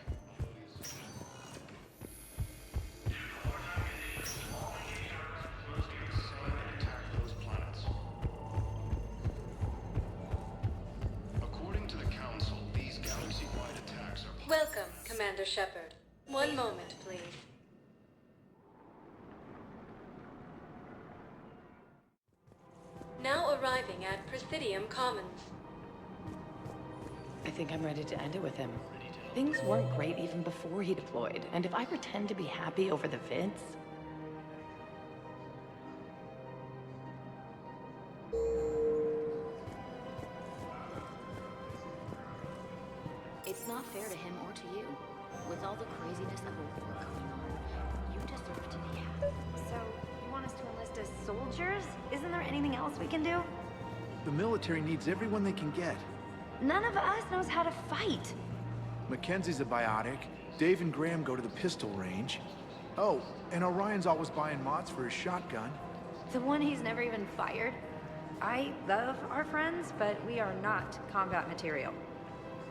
Attack those planets. According to the Council, these galaxy-wide attacks are... Welcome, Commander Shepard. One moment, please. Now arriving at Presidium Commons. I think I'm ready to end it with him. Things weren't great even before he deployed, and if I pretend to be happy over the vids... It's not fair to him or to you. With all the craziness of a war going on, you deserve to be happy. So, you want us to enlist as soldiers? Isn't there anything else we can do? The military needs everyone they can get. None of us knows how to fight. Mackenzie's a biotic. Dave and Graham go to the pistol range. Oh, and Orion's always buying mods for his shotgun. The one he's never even fired? I love our friends, but we are not combat material.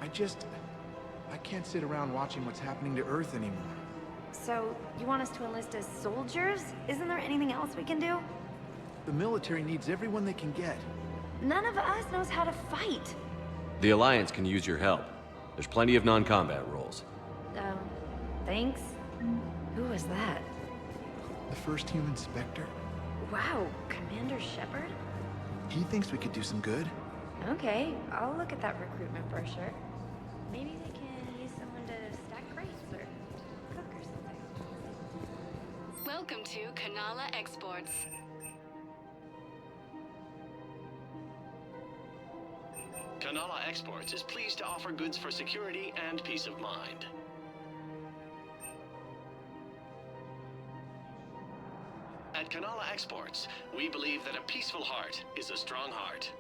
I can't sit around watching what's happening to Earth anymore. So, you want us to enlist as soldiers? Isn't there anything else we can do? The military needs everyone they can get. None of us knows how to fight. The Alliance can use your help. There's plenty of non-combat roles. Thanks. Who was that? The first human Spectre? Wow, Commander Shepard? He thinks we could do some good. Okay, I'll look at that recruitment brochure. Maybe they can use someone to stack crates or cook or something. Welcome to Kanala Exports. Kanala Exports is pleased to offer goods for security and peace of mind. At Kanala Exports, we believe that a peaceful heart is a strong heart.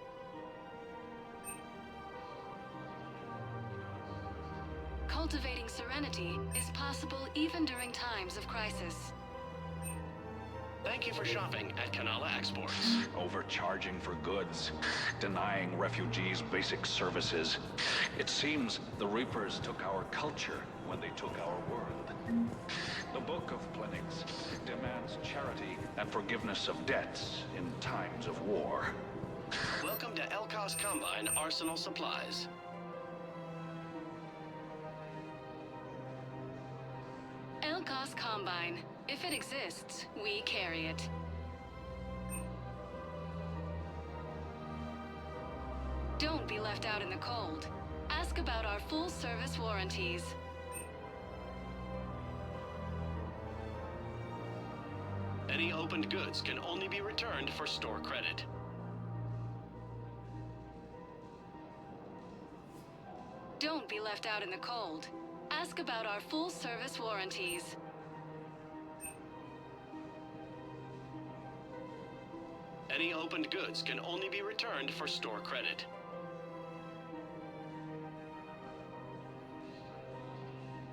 Cultivating serenity is possible even during times of crisis. Thank you for shopping at Kanala Exports. Overcharging for goods, denying refugees basic services. It seems the Reapers took our culture when they took our world. The Book of Plenix demands charity and forgiveness of debts in times of war. Welcome to Elkos Combine Arsenal Supplies. Elkos Combine. If it exists, we carry it. Don't be left out in the cold. Ask about our full-service warranties. Any opened goods can only be returned for store credit. Don't be left out in the cold. Ask about our full-service warranties. Any opened goods can only be returned for store credit.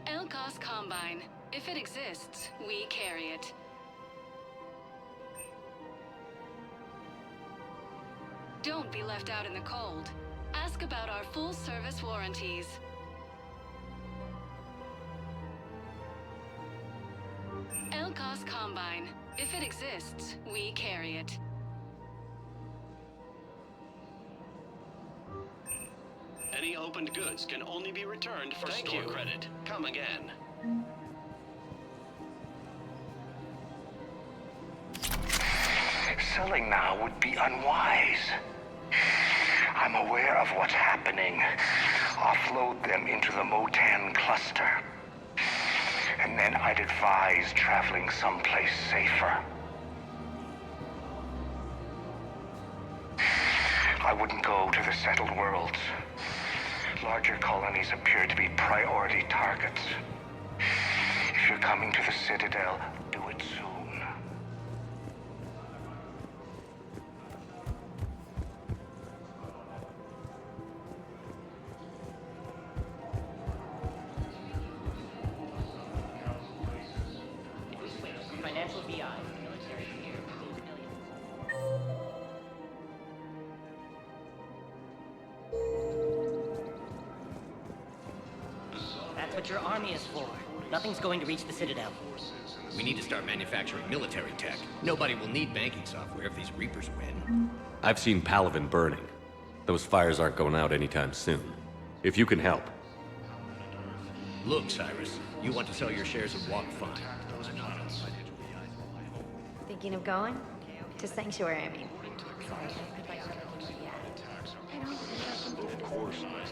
Elkos Combine. If it exists, we carry it. Don't be left out in the cold. Ask about our full-service warranties. Elkos Combine. If it exists, we carry it. Any opened goods can only be returned for store credit. Come again. Selling now would be unwise. I'm aware of what's happening. Offload them into the Motan cluster. And then I'd advise traveling someplace safer. I wouldn't go to the settled worlds. Larger colonies appear to be priority targets. If you're coming to the Citadel, do it soon. Financial VI, military here, That's what your army is for. Nothing's going to reach the Citadel. We need to start manufacturing military tech. Nobody will need banking software if these Reapers win. I've seen Palaven burning. Those fires aren't going out anytime soon. If you can help. Look, Cyrus, you want to sell your shares of Walk Fine. Thinking of going? To Sanctuary, I mean. Sorry, Of course not.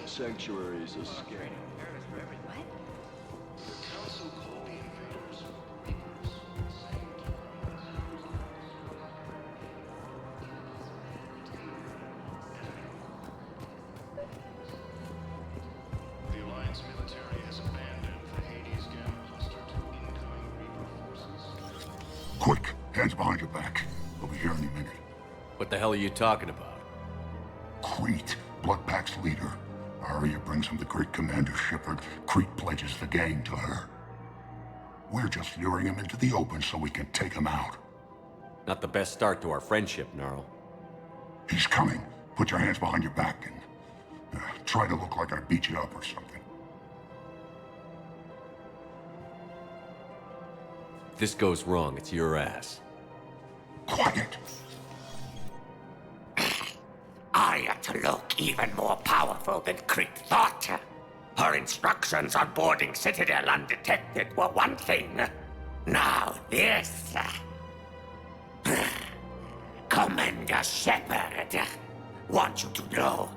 Sanctuary is a scam. The Alliance military has abandoned the Hades Gamma cluster to incoming Reaper forces. Quick, hands behind your back. We'll be here any minute. What the hell are you talking about? Crete, Bloodpack's leader. Arya brings him the great Commander Shepard. Crete pledges the gang to her. We're just luring him into the open so we can take him out. Not the best start to our friendship, Gnarl. He's coming. Put your hands behind your back and try to look like I beat you up or something. If this goes wrong, it's your ass. Quiet! Arya to look even more powerful than Crete thought. Her instructions on boarding Citadel undetected were one thing. Now this. Commander Shepard, want you to know,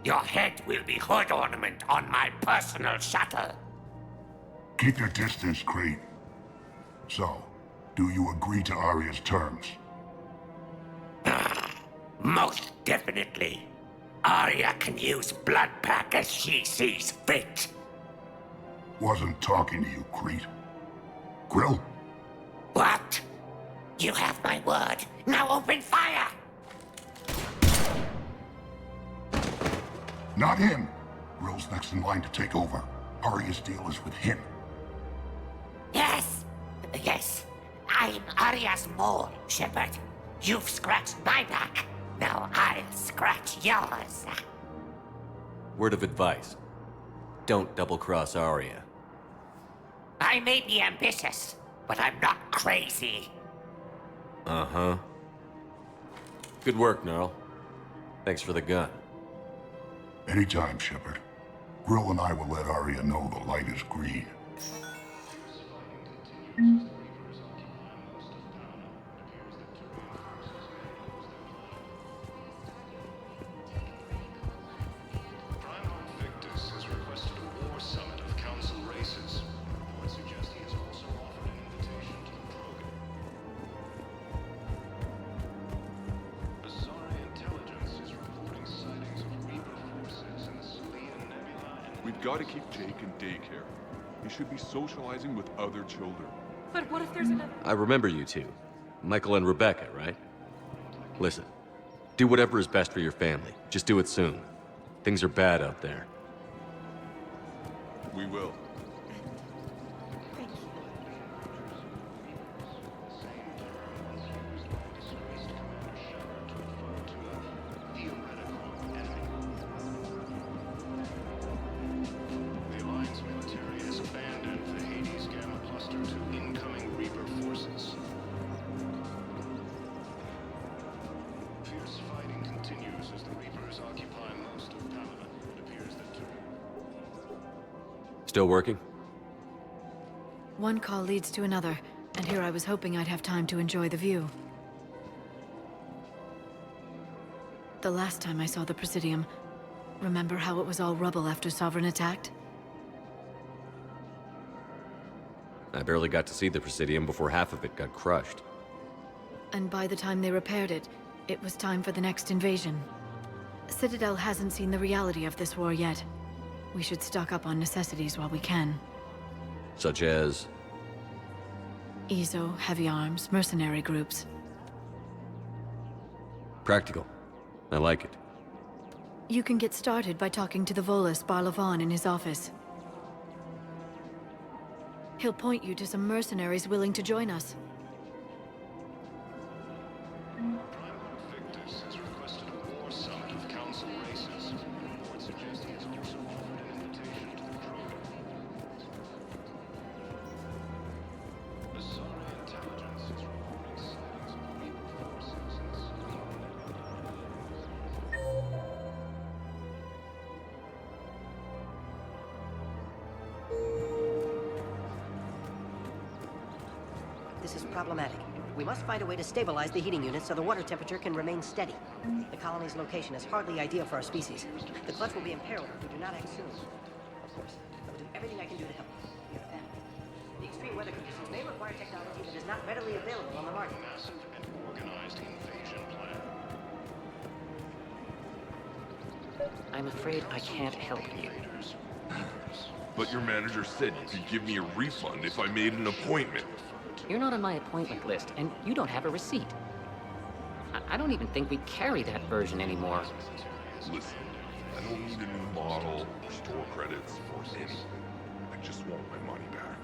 your head will be hood ornament on my personal shuttle. Keep your distance, Crete. So, do you agree to Arya's terms? Most definitely. Arya can use Bloodpack as she sees fit. Wasn't talking to you, Crete. Grill? What? You have my word. Now open fire! Not him. Grill's next in line to take over. Arya's deal is with him. Yes. Yes. I'm Arya's mole, Shepard. You've scratched my back. Now I'll scratch yours. Word of advice. Don't double-cross Arya. I may be ambitious, but I'm not crazy. Uh-huh. Good work, Gnarl. Thanks for the gun. Anytime, Shepard. Grill and I will let Arya know the light is green. We've got to keep Jake in daycare. He should be socializing with other children. But what if there's another... I remember you two. Michael and Rebecca, right? Listen, do whatever is best for your family. Just do it soon. Things are bad out there. We will. The Alliance military has abandoned the Hades Gamma cluster to incoming Reaper forces. Fierce fighting continues as the Reapers occupy most of Palaven. It appears that Still working? One call leads to another, and here I was hoping I'd have time to enjoy the view. The last time I saw the Presidium, remember how it was all rubble after Sovereign attacked? I barely got to see the Presidium before half of it got crushed. And by the time they repaired it, it was time for the next invasion. Citadel hasn't seen the reality of this war yet. We should stock up on necessities while we can. Such as? EZO, heavy arms, mercenary groups. Practical. I like it. You can get started by talking to the Volus Barlavan in his office. He'll point you to some mercenaries willing to join us. Victus has requested a war summit of council races. Report suggests he has also offered an invitation to the Trilogy. The Sari intelligence is reporting sightings of Reaper forces in This is problematic. We must find a way to stabilize the heating unit so the water temperature can remain steady. The colony's location is hardly ideal for our species. The clutch will be imperiled if we do not act soon. Of course, I will do everything I can do to help. We are family. The extreme weather conditions may require technology that is not readily available on the market. massive and organized invasion plan. I'm afraid I can't help you. But your manager said you could give me a refund if I made an appointment. You're not on my appointment list, and you don't have a receipt. I don't even think we carry that version anymore. Listen, I don't need a new model or store credits or anything. I just want my money back.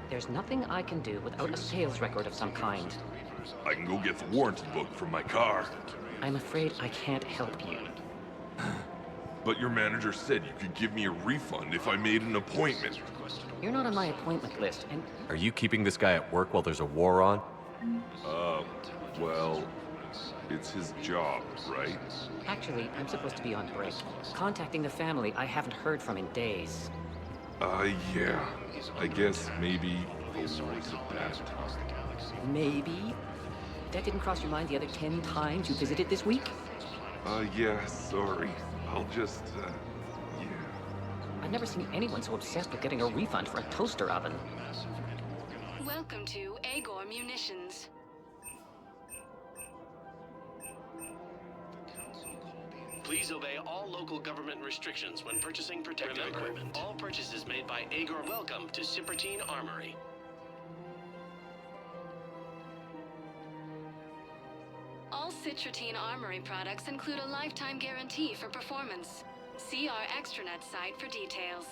There's nothing I can do without a sales record of some kind. I can go get the warranty book from my car. I'm afraid I can't help you. But your manager said you could give me a refund if I made an appointment. You're not on my appointment list, and... Are you keeping this guy at work while there's a war on? Well, it's his job, right? Actually, I'm supposed to be on break. Contacting the family I haven't heard from in days. Yeah. I guess maybe the war's a bad time. Maybe? That didn't cross your mind the other 10 times you visited this week? Yeah, sorry. I'll just, yeah. I've never seen anyone so obsessed with getting a refund for a toaster oven. Welcome to Agor Munitions. Please obey all local government restrictions when purchasing protective equipment. All purchases made by Agor. Welcome to Cipertine Armory. All Citradel Armory products include a lifetime guarantee for performance. See our extranet site for details.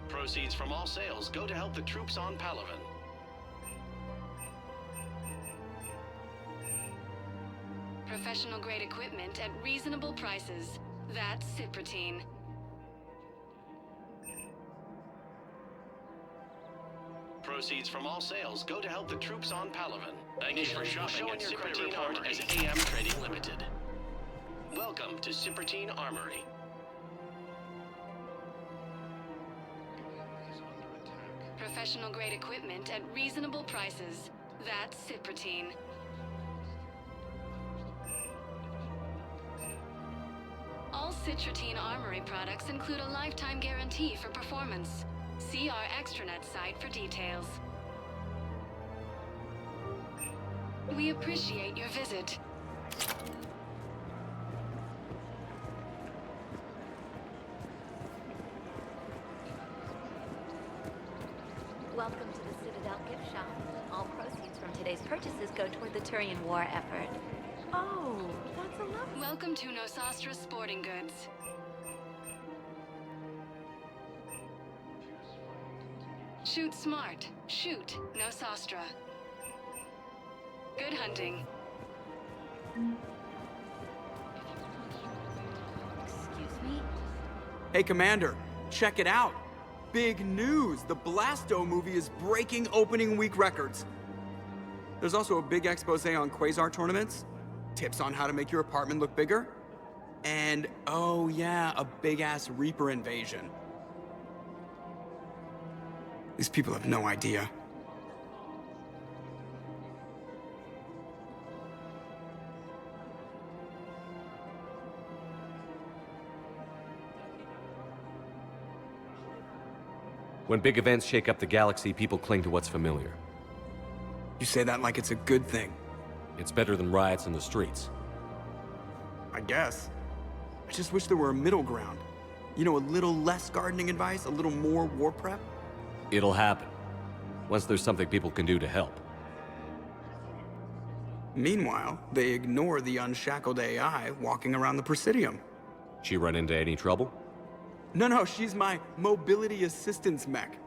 Proceeds from all sales go to help the troops on Palaven. Professional grade equipment at reasonable prices. That's Citradel. Proceeds from all sales go to help the troops on Palaven. Thank you for shopping at Cipertine Armory as AM Trading Limited. Welcome to Cipertine Armory. Professional grade equipment at reasonable prices. That's Citradel. All Citradel Armory products include a lifetime guarantee for performance. See our extranet site for details. We appreciate your visit. Welcome to the Citadel gift shop. All proceeds from today's purchases go toward the Turian war effort. Oh, that's a lovely... Welcome to Nosastra Sporting Goods. Shoot smart. Shoot Nosastra. Good hunting. Excuse me? Hey, Commander, check it out. Big news! The Blasto movie is breaking opening week records. There's also a big expose on Quasar tournaments, tips on how to make your apartment look bigger, and, oh yeah, a big-ass Reaper invasion. These people have no idea. When big events shake up the galaxy, people cling to what's familiar. You say that like it's a good thing. It's better than riots in the streets. I guess. I just wish there were a middle ground. You know, a little less gardening advice, a little more war prep. It'll happen. Once there's something people can do to help. Meanwhile, they ignore the unshackled AI walking around the Presidium. She run into any trouble? No, she's my mobility assistance mech.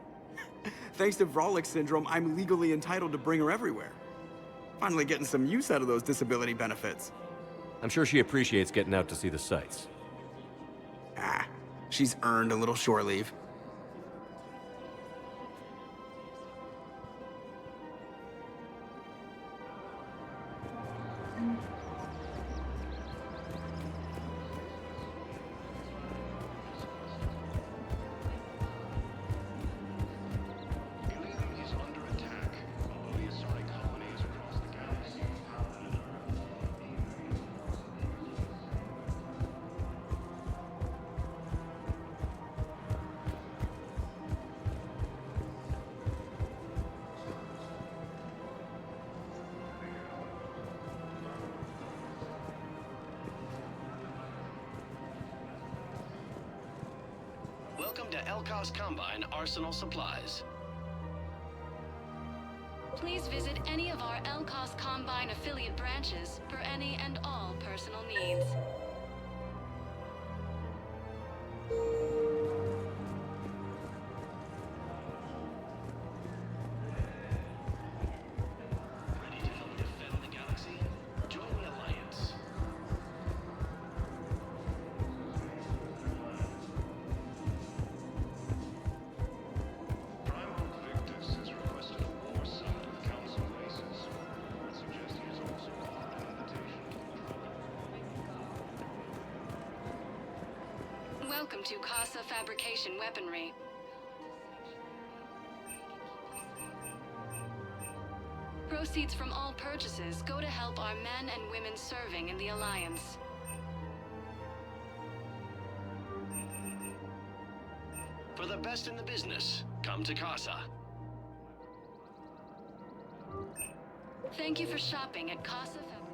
Thanks to Vrolic syndrome, I'm legally entitled to bring her everywhere. Finally getting some use out of those disability benefits. I'm sure she appreciates getting out to see the sights. Ah, she's earned a little shore leave. Welcome to Elkos Combine Arsenal Supplies. Please visit any of our Elkos Combine affiliate branches for any and all personal needs. Ready to help defend the galaxy? Join the Alliance. Primarch Victus has requested a war summit with Council bases. I suggest he is also offered an invitation to the Trilogy. Welcome to Casa Fabrication Weaponry. Proceeds from all purchases go to help our men and women serving in the Alliance. For the best in the business, come to Casa. Thank you for shopping at Casa Fabrication.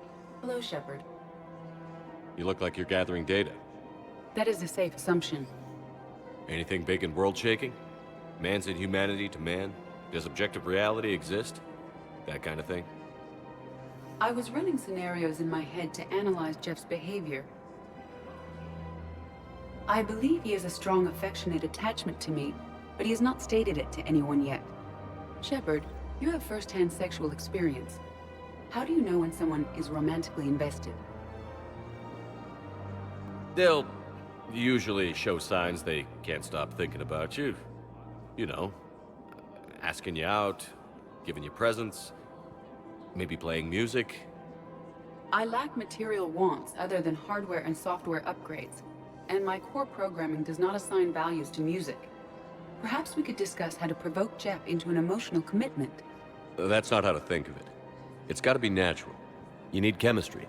Hello, Shepard. You look like you're gathering data. That is a safe assumption. Anything big and world-shaking? Man's inhumanity to man? Does objective reality exist? That kind of thing? I was running scenarios in my head to analyze Jeff's behavior. I believe he has a strong affectionate attachment to me, but he has not stated it to anyone yet. Shepard, you have first-hand sexual experience. How do you know when someone is romantically invested? They'll usually show signs they can't stop thinking about you. You know, asking you out, giving you presents, maybe playing music. I lack material wants other than hardware and software upgrades, and my core programming does not assign values to music. Perhaps we could discuss how to provoke Jeff into an emotional commitment. That's not how to think of it. It's got to be natural. You need chemistry.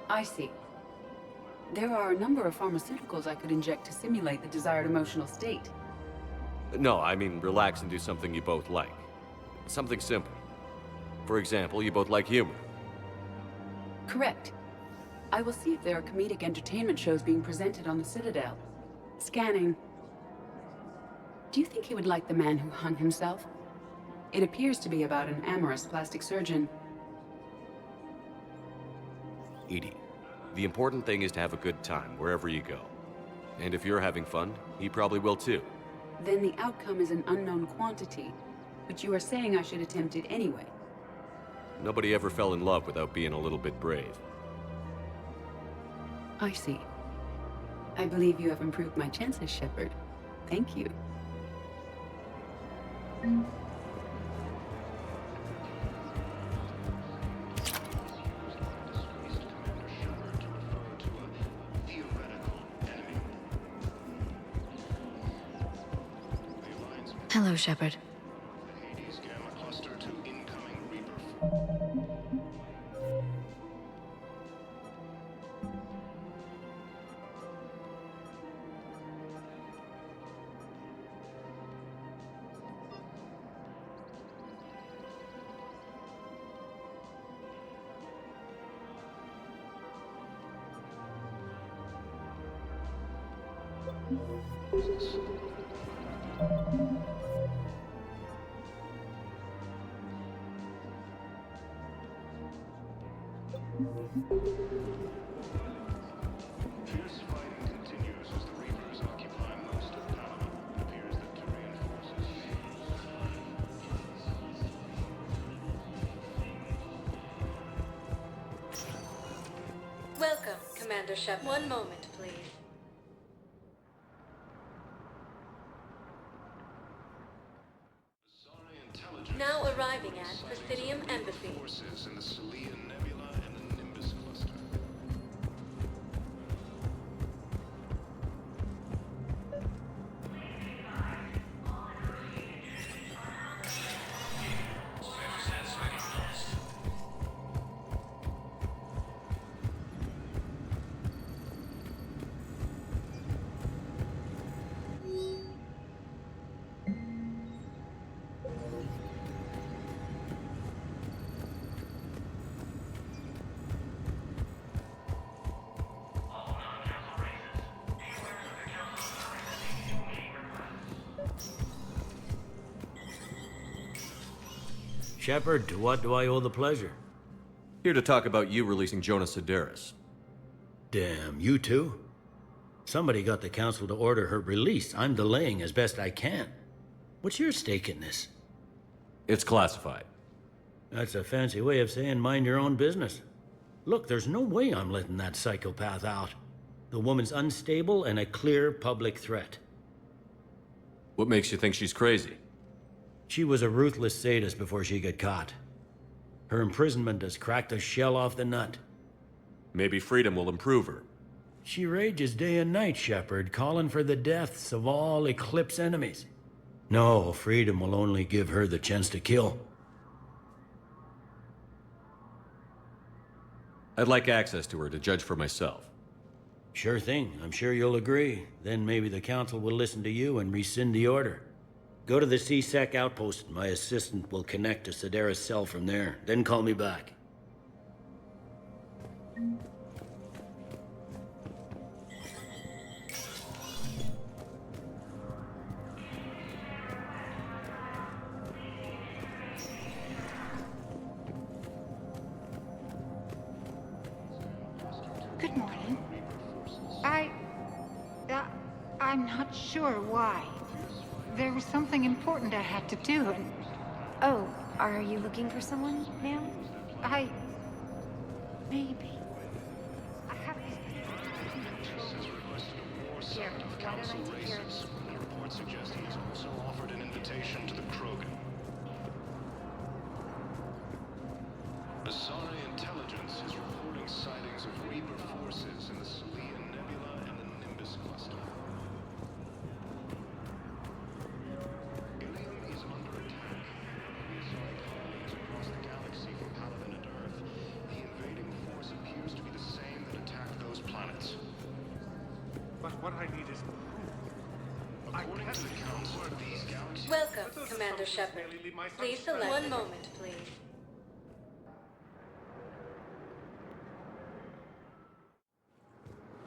I see. There are a number of pharmaceuticals I could inject to simulate the desired emotional state. No, I mean relax and do something you both like. Something simple. For example, you both like humor. Correct. I will see if there are comedic entertainment shows being presented on the Citadel. Scanning. Do you think he would like The Man Who Hung Himself? It appears to be about an amorous plastic surgeon. Edie, the important thing is to have a good time wherever you go. And if you're having fun, he probably will too. Then the outcome is an unknown quantity, but you are saying I should attempt it anyway. Nobody ever fell in love without being a little bit brave. I see. I believe you have improved my chances, Shepard. Thank you. Hello, Shepard. Hades Gamma Cluster to incoming Reaper. Fierce fighting continues as the Reapers occupy most of Palaven. It appears that Tyrian forces... Welcome, Commander Shep. One moment, please. Now arriving at Presidium Embassy. Forces in the Citadel Nebula and the Nimbus cluster. Shepard, to what do I owe the pleasure? Here to talk about you releasing Jonas Sedaris. Damn, you too? Somebody got the council to order her release. I'm delaying as best I can. What's your stake in this? It's classified. That's a fancy way of saying mind your own business. Look, there's no way I'm letting that psychopath out. The woman's unstable and a clear public threat. What makes you think she's crazy? She was a ruthless sadist before she got caught. Her imprisonment has cracked the shell off the nut. Maybe freedom will improve her. She rages day and night, Shepard, calling for the deaths of all Eclipse enemies. No, freedom will only give her the chance to kill. I'd like access to her to judge for myself. Sure thing. I'm sure you'll agree. Then maybe the council will listen to you and rescind the order. Go to the C-Sec outpost. My assistant will connect to Sedaris' cell from there. Then call me back. Good morning. I'm not sure why. There was something important I had to do, and... Oh, are you looking for someone, ma'am? Maybe. Here, why don't I take care of this? Reports suggest he has also offered an invitation to the Krogan. Asari intelligence is reporting sightings of Reaper forces in the Citadel Nebula and the Nimbus cluster. Ilium is under attack. The Asari colonies across the galaxy from Palaven and Earth. The invading force appears to be the same that attacked those planets. But what I need is proof. According to the Council, these galaxies... Welcome, Commander Shepard. Please select... One moment, please.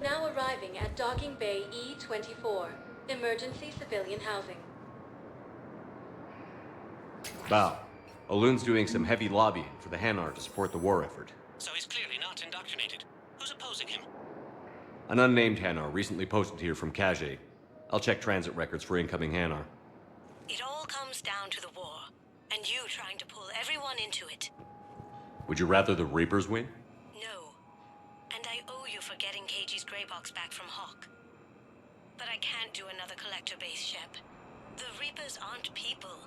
Now arriving at Docking Bay E-24. Emergency civilian housing. Bow. Olun's doing some heavy lobbying for the Hanar to support the war effort. So he's clearly not indoctrinated. Who's opposing him? An unnamed Hanar recently posted here from Kage. I'll check transit records for incoming Hanar. It all comes down to the war, and you trying to pull everyone into it. Would you rather the Reapers win? No. And I owe you for getting Cage's Grey Box back from Hawk. But I can't do another collector base, Shep. The Reapers aren't people.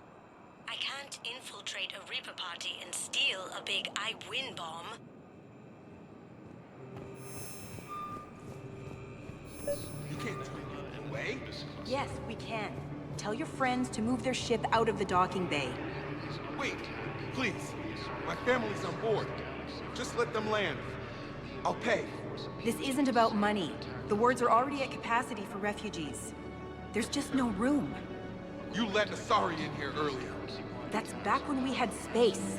I can't infiltrate a Reaper party and steal a big I win bomb. You can't take it away. Yes, we can. Tell your friends to move their ship out of the docking bay. Wait, please. My family's on board. Just let them land. I'll pay. This isn't about money. The wards are already at capacity for refugees. There's just no room. You let Asari in here earlier. That's back when we had space.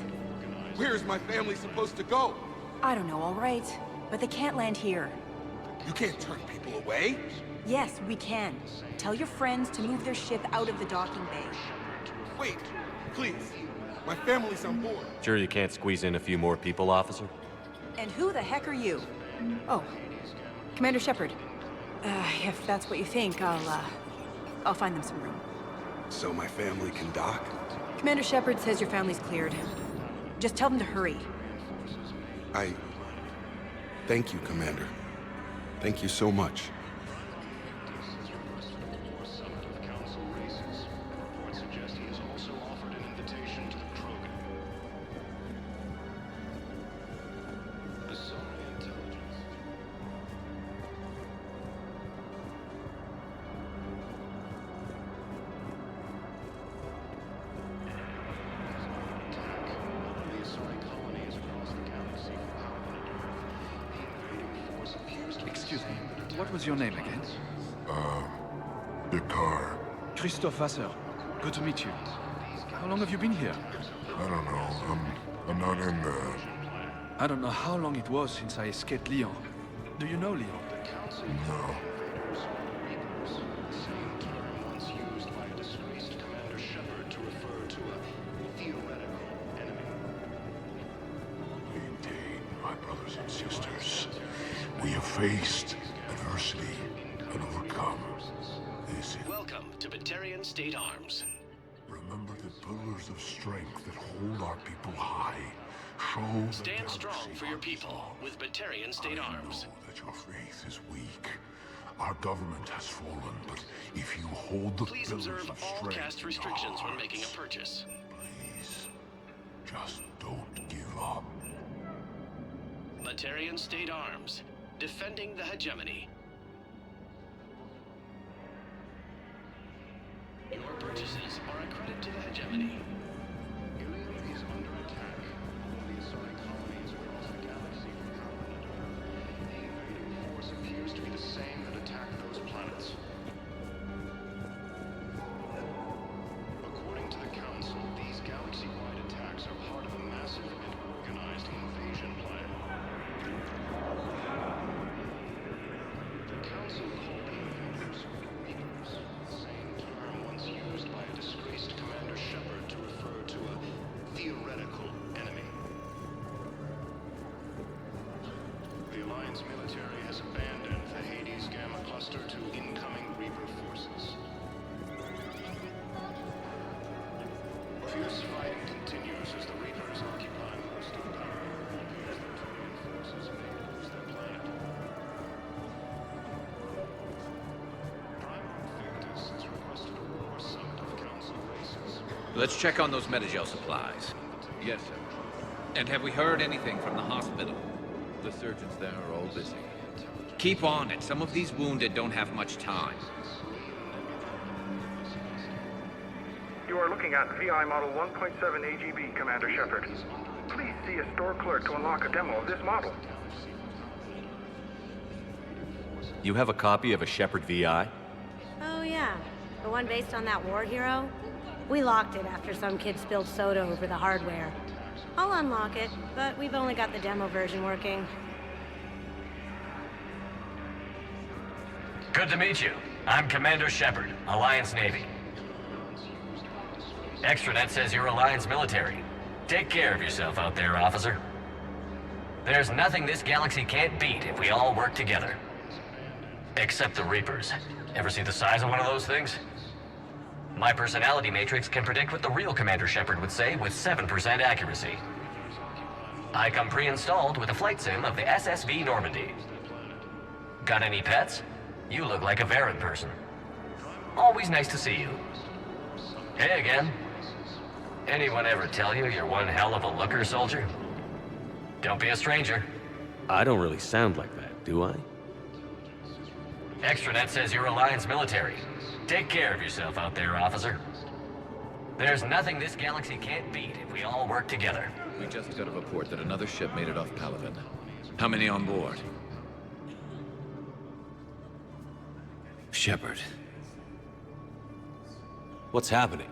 Where's my family supposed to go? I don't know, all right. But they can't land here. You can't turn people away. Yes, we can. Tell your friends to move their ship out of the docking bay. Wait, please. My family's on board. Sure you can't squeeze in a few more people, officer? And who the heck are you? Oh, Commander Shepard. If that's what you think, I'll find them some room. So my family can dock? Commander Shepard says your family's cleared. Just tell them to hurry. Thank you, Commander. Thank you so much. Excuse me, what was your name again? Dakar. Christophe Vasseur. Good to meet you. How long have you been here? I don't know. I'm not in the... I don't know how long it was since I escaped Lyon. Do you know Lyon? No. Maintain, my brothers and sisters. We have faced adversity and overcome. This is... Welcome to Batarian State Arms. Remember the pillars of strength that hold our people high. Show the Stand strong galaxy for your people with Batarian State Arms. I know that your faith is weak. Our government has fallen, but if you hold the Please pillars observe of all strength cast in restrictions your when making a hearts, purchase. please, just don't give up. Batarian State Arms. Defending the hegemony. Your purchases are a credit to the hegemony. Ilium is under attack. The Asari colonies across the galaxy from Palaven and Earth. The invading force appears to be the same that attacked those planets. According to the Council, these galaxy-wide attacks are part of a massive and organized invasion plan. The Council called the invaders Reapers, the same term once used by a disgraced Commander Shepard to refer to a theoretical enemy. The Alliance military has abandoned the Hades Gamma cluster to incoming Reaper forces. Fierce fighting continues as the Reapers occupy most of power, as the Turian forces may lose their planet. Primarch Victus has requested a war summit of Council races. Let's check on those Metagel supplies. Yes, sir. And have we heard anything from the hospital? The surgeons there are all busy. Keep on it. Some of these wounded don't have much time. You are looking at VI Model 1.7 AGB, Commander Shepard. Please see a store clerk to unlock a demo of this model. You have a copy of a Shepard VI? Oh yeah, the one based on that war hero? We locked it after some kid spilled soda over the hardware. I'll unlock it, but we've only got the demo version working. Good to meet you. I'm Commander Shepard, Alliance Navy. Extranet says you're Alliance military. Take care of yourself out there, officer. There's nothing this galaxy can't beat if we all work together. Except the Reapers. Ever see the size of one of those things? My personality matrix can predict what the real Commander Shepard would say with 7% accuracy. I come pre-installed with a flight sim of the SSV Normandy. Got any pets? You look like a Varan person. Always nice to see you. Hey again. Anyone ever tell you you're one hell of a looker, soldier? Don't be a stranger. I don't really sound like that, do I? Extranet says you're Alliance military. Take care of yourself out there, officer. There's nothing this galaxy can't beat if we all work together. We just got a report that another ship made it off Palaven. How many on board? Shepard. What's happening?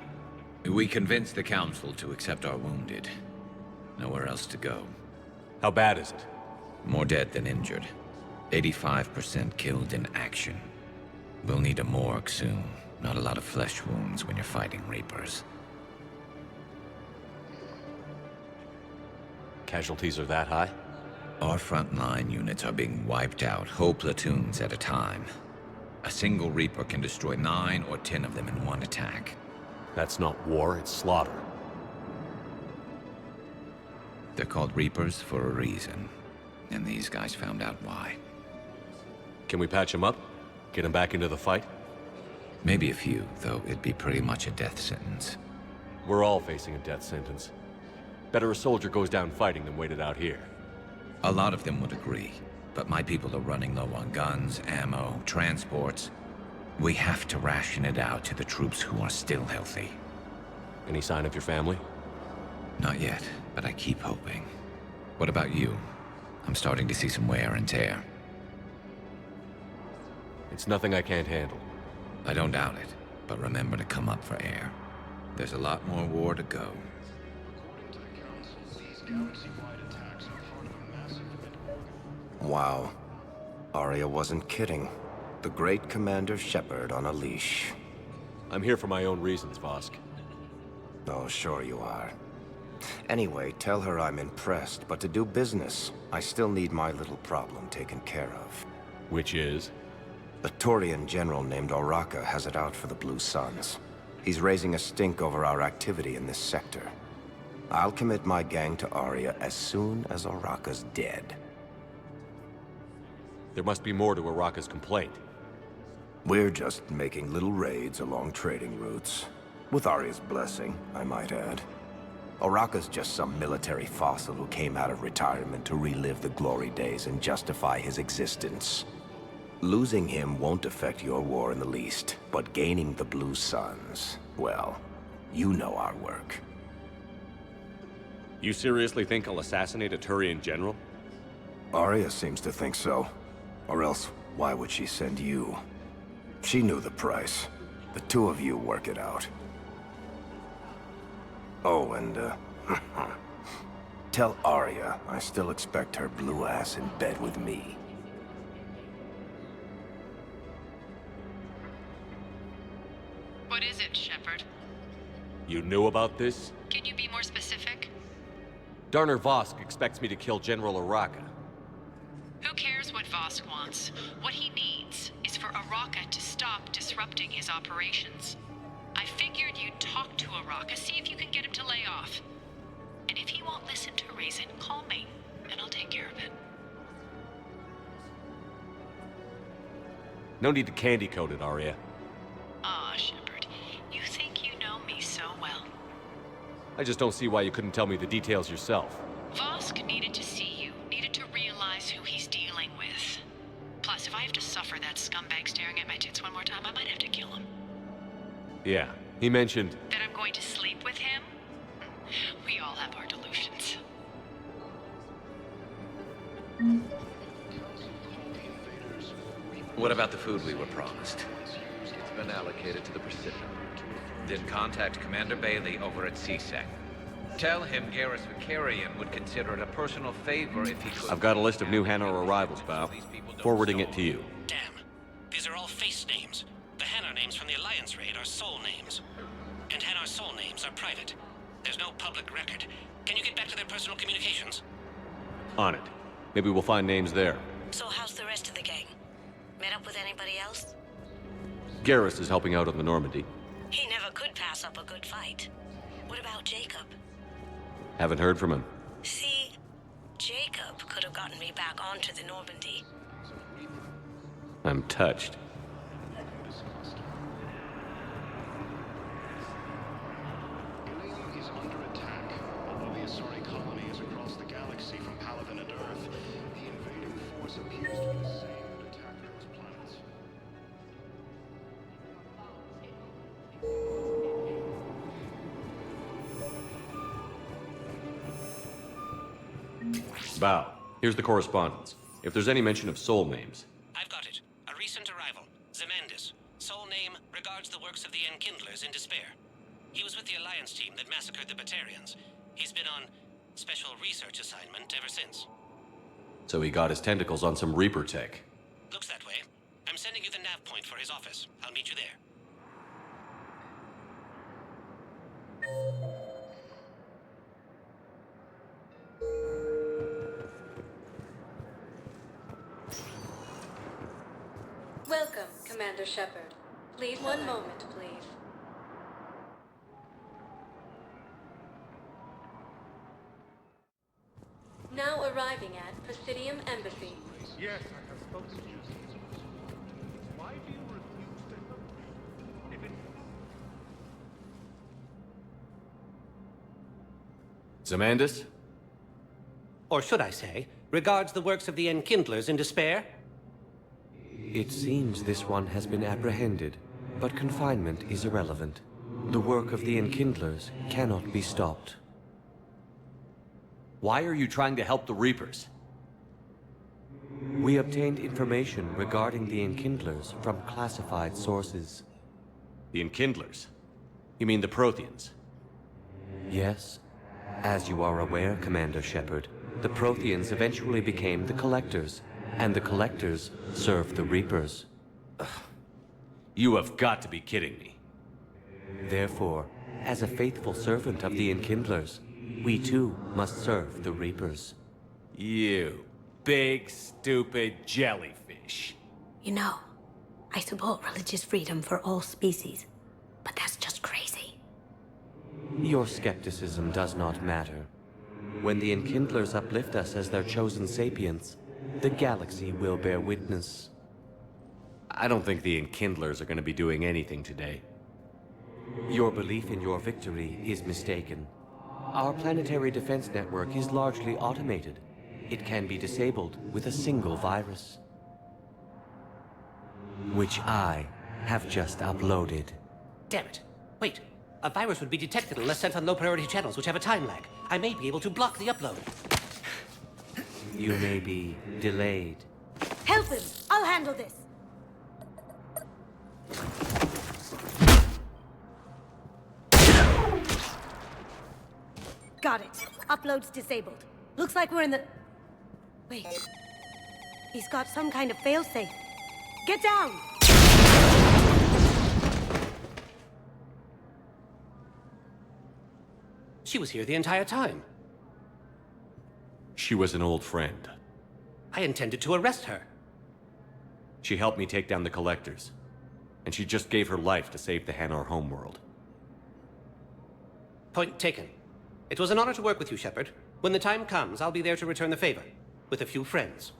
We convinced the Council to accept our wounded. Nowhere else to go. How bad is it? More dead than injured. 85% killed in action. We'll need a morgue soon. Not a lot of flesh wounds when you're fighting Reapers. Casualties are that high? Our frontline units are being wiped out, whole platoons at a time. A single Reaper can destroy 9 or 10 of them in one attack. That's not war, it's slaughter. They're called Reapers for a reason. And these guys found out why. Can we patch them up? Get them back into the fight? Maybe a few, though it'd be pretty much a death sentence. We're all facing a death sentence. Better a soldier goes down fighting than waited out here. A lot of them would agree, but my people are running low on guns, ammo, transports. We have to ration it out to the troops who are still healthy. Any sign of your family? Not yet, but I keep hoping. What about you? I'm starting to see some wear and tear. It's nothing I can't handle. I don't doubt it, but remember to come up for air. There's a lot more war to go. Wow. Arya wasn't kidding. The great Commander Shepard on a leash. I'm here for my own reasons, Vosk. Oh, sure you are. Anyway, tell her I'm impressed, but to do business, I still need my little problem taken care of. Which is? A Turian general named Oraka has it out for the Blue Suns. He's raising a stink over our activity in this sector. I'll commit my gang to Arya as soon as Oraka's dead. There must be more to Oraka's complaint. We're just making little raids along trading routes. With Arya's blessing, I might add. Oraka's just some military fossil who came out of retirement to relive the glory days and justify his existence. Losing him won't affect your war in the least, but gaining the Blue Suns, well, you know our work. You seriously think I'll assassinate a Turian general? Arya seems to think so. Or else, why would she send you? She knew the price. The two of you work it out. Oh, and, tell Arya I still expect her blue ass in bed with me. What is it, Shepard? You knew about this? Can you be more specific? Darner Vosk expects me to kill General Oraka. Who cares what Vosk wants? What he needs is for Oraka to stop disrupting his operations. I figured you'd talk to Oraka, see if you can get him to lay off. And if he won't listen to reason, call me, and I'll take care of it. No need to candy-coat it, Arya. Aw, Shepard, you think you know me so well. I just don't see why you couldn't tell me the details yourself. Vosk needed to see you, needed to realize who he's dealing with. Plus, if I have to suffer that scumbag staring at my tits one more time, I might have to kill him. Yeah, he mentioned... That I'm going to sleep with him? We all have our delusions. What about the food we were promised? It's been allocated to the Precision. Then contact Commander Bailey over at CSEC. Tell him Garrus Vicarian would consider it a personal favor if he could... I've got a list of new Hanar arrivals, pal. Forwarding it to you. Damn. These are all face names. The Hanar names from the Alliance raid are soul names. And Hanar soul names are private. There's no public record. Can you get back to their personal communications? On it. Maybe we'll find names there. So how's the rest of the gang? Met up with anybody else? Garrus is helping out on the Normandy. He never could pass up a good fight. What about Jacob? Haven't heard from him. See, Jacob could have gotten me back onto the Normandy. I'm touched. Ilium is under attack. Although the Asari colony is across the galaxy from Paladin and Earth, the invading force appears to be the same and attack those planets. Bow. Here's the correspondence. If there's any mention of soul names. I've got it. A recent arrival. Zemandis. Soul name regards the works of the Enkindlers in despair. He was with the Alliance team that massacred the Batarians. He's been on special research assignment ever since. So he got his tentacles on some Reaper tech. Looks that way. I'm sending you the nav point for his office. I'll meet you there. Welcome, Commander Shepard. Please, one moment, please. Now arriving at Presidium Embassy. Yes, I have spoken to you. Why do you refuse to help me? If it... Zamandis? Or should I say, regards the works of the Enkindlers in despair? It seems this one has been apprehended, but confinement is irrelevant. The work of the Enkindlers cannot be stopped. Why are you trying to help the Reapers? We obtained information regarding the Enkindlers from classified sources. The Enkindlers? You mean the Protheans? Yes. As you are aware, Commander Shepard, the Protheans eventually became the Collectors, and the Collectors served the Reapers. You have got to be kidding me. Therefore, as a faithful servant of the Enkindlers, we too must serve the Reapers. You big, stupid jellyfish. You know, I support religious freedom for all species, but that's just crazy. Your skepticism does not matter. When the Enkindlers uplift us as their chosen sapients, the galaxy will bear witness. I don't think the Enkindlers are going to be doing anything today. Your belief in your victory is mistaken. Our planetary defense network is largely automated. It can be disabled with a single virus, which I have just uploaded. Damn it. Wait. A virus would be detected unless sent on low-priority channels, which have a time lag. I may be able to block the upload. You may be delayed. Help him! I'll handle this! Got it. Upload's disabled. Looks like we're in the... Wait. He's got some kind of failsafe. Get down! She was here the entire time. She was an old friend. I intended to arrest her. She helped me take down the Collectors. And she just gave her life to save the Hanar homeworld. Point taken. It was an honor to work with you, Shepard. When the time comes, I'll be there to return the favor. With a few friends.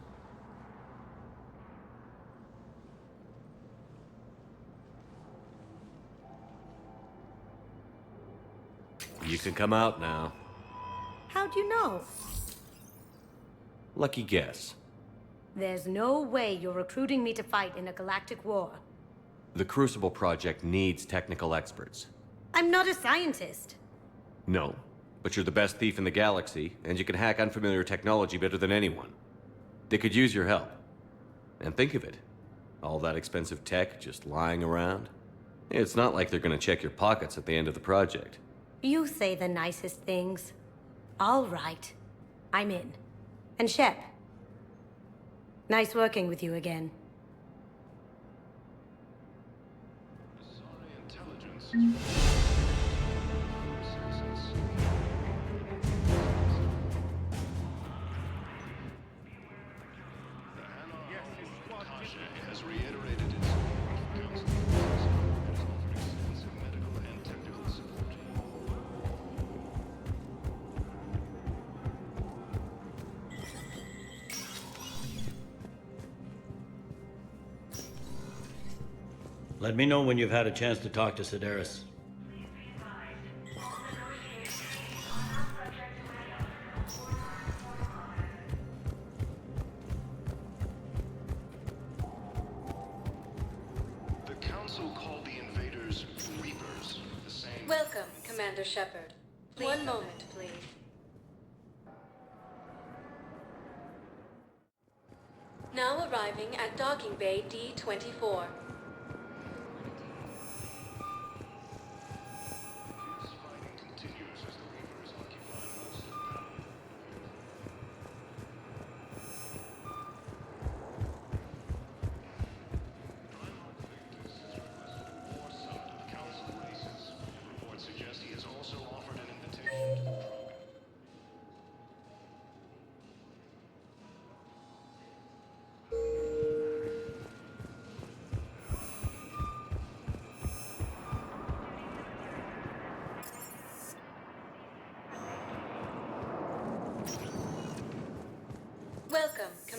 You can come out now. How'd you know? Lucky guess. There's no way you're recruiting me to fight in a galactic war. The Crucible Project needs technical experts. I'm not a scientist. No, but you're the best thief in the galaxy, and you can hack unfamiliar technology better than anyone. They could use your help. And think of it. All that expensive tech just lying around. It's not like they're gonna check your pockets at the end of the project. You say the nicest things. All right. I'm in. And Shep. Nice working with you again. Has reiterated its support for Council and has offered extensive medical and technical support. Let me know when you've had a chance to talk to Sedaris. The Council called the invaders Reapers, the same... Welcome, Commander Shepard. One moment, please. Now arriving at Docking Bay D-24.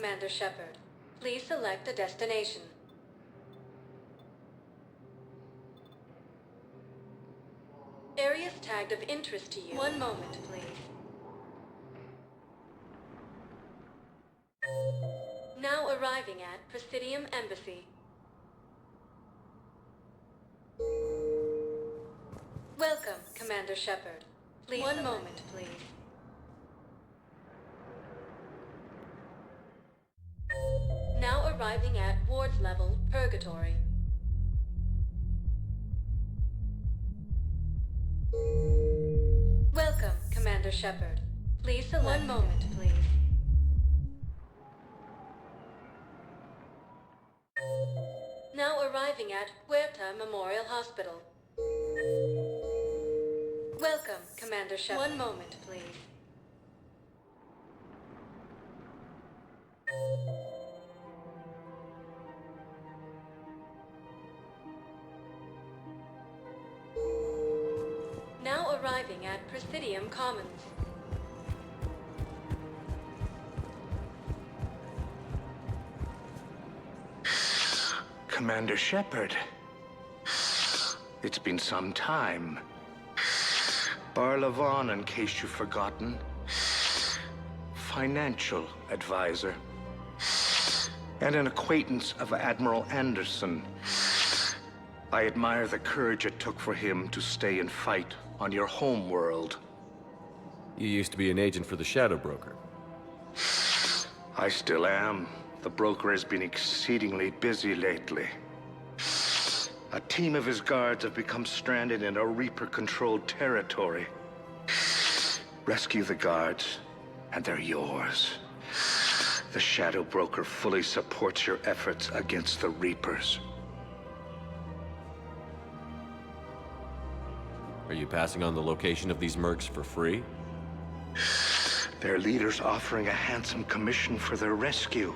Commander Shepard. Please select a destination. Areas tagged of interest to you. One moment, please. Now arriving at Presidium Embassy. Welcome, Commander Shepard. Please. One moment, please. Now arriving at Ward's level, Purgatory. Welcome, Commander Shepard. Please select. One moment, please. Now arriving at Huerta Memorial Hospital. Welcome, Commander Shepard. One moment, please. Now arriving at Presidium Commons. Commander Shepard. It's been some time. Barlavon, in case you've forgotten. Financial advisor. And an acquaintance of Admiral Anderson. I admire the courage it took for him to stay and fight on your home world. You used to be an agent for the Shadow Broker. I still am. The broker has been exceedingly busy lately. A team of his guards have become stranded in a Reaper-controlled territory. Rescue the guards, and they're yours. The Shadow Broker fully supports your efforts against the Reapers. Are you passing on the location of these mercs for free? Their leader's offering a handsome commission for their rescue.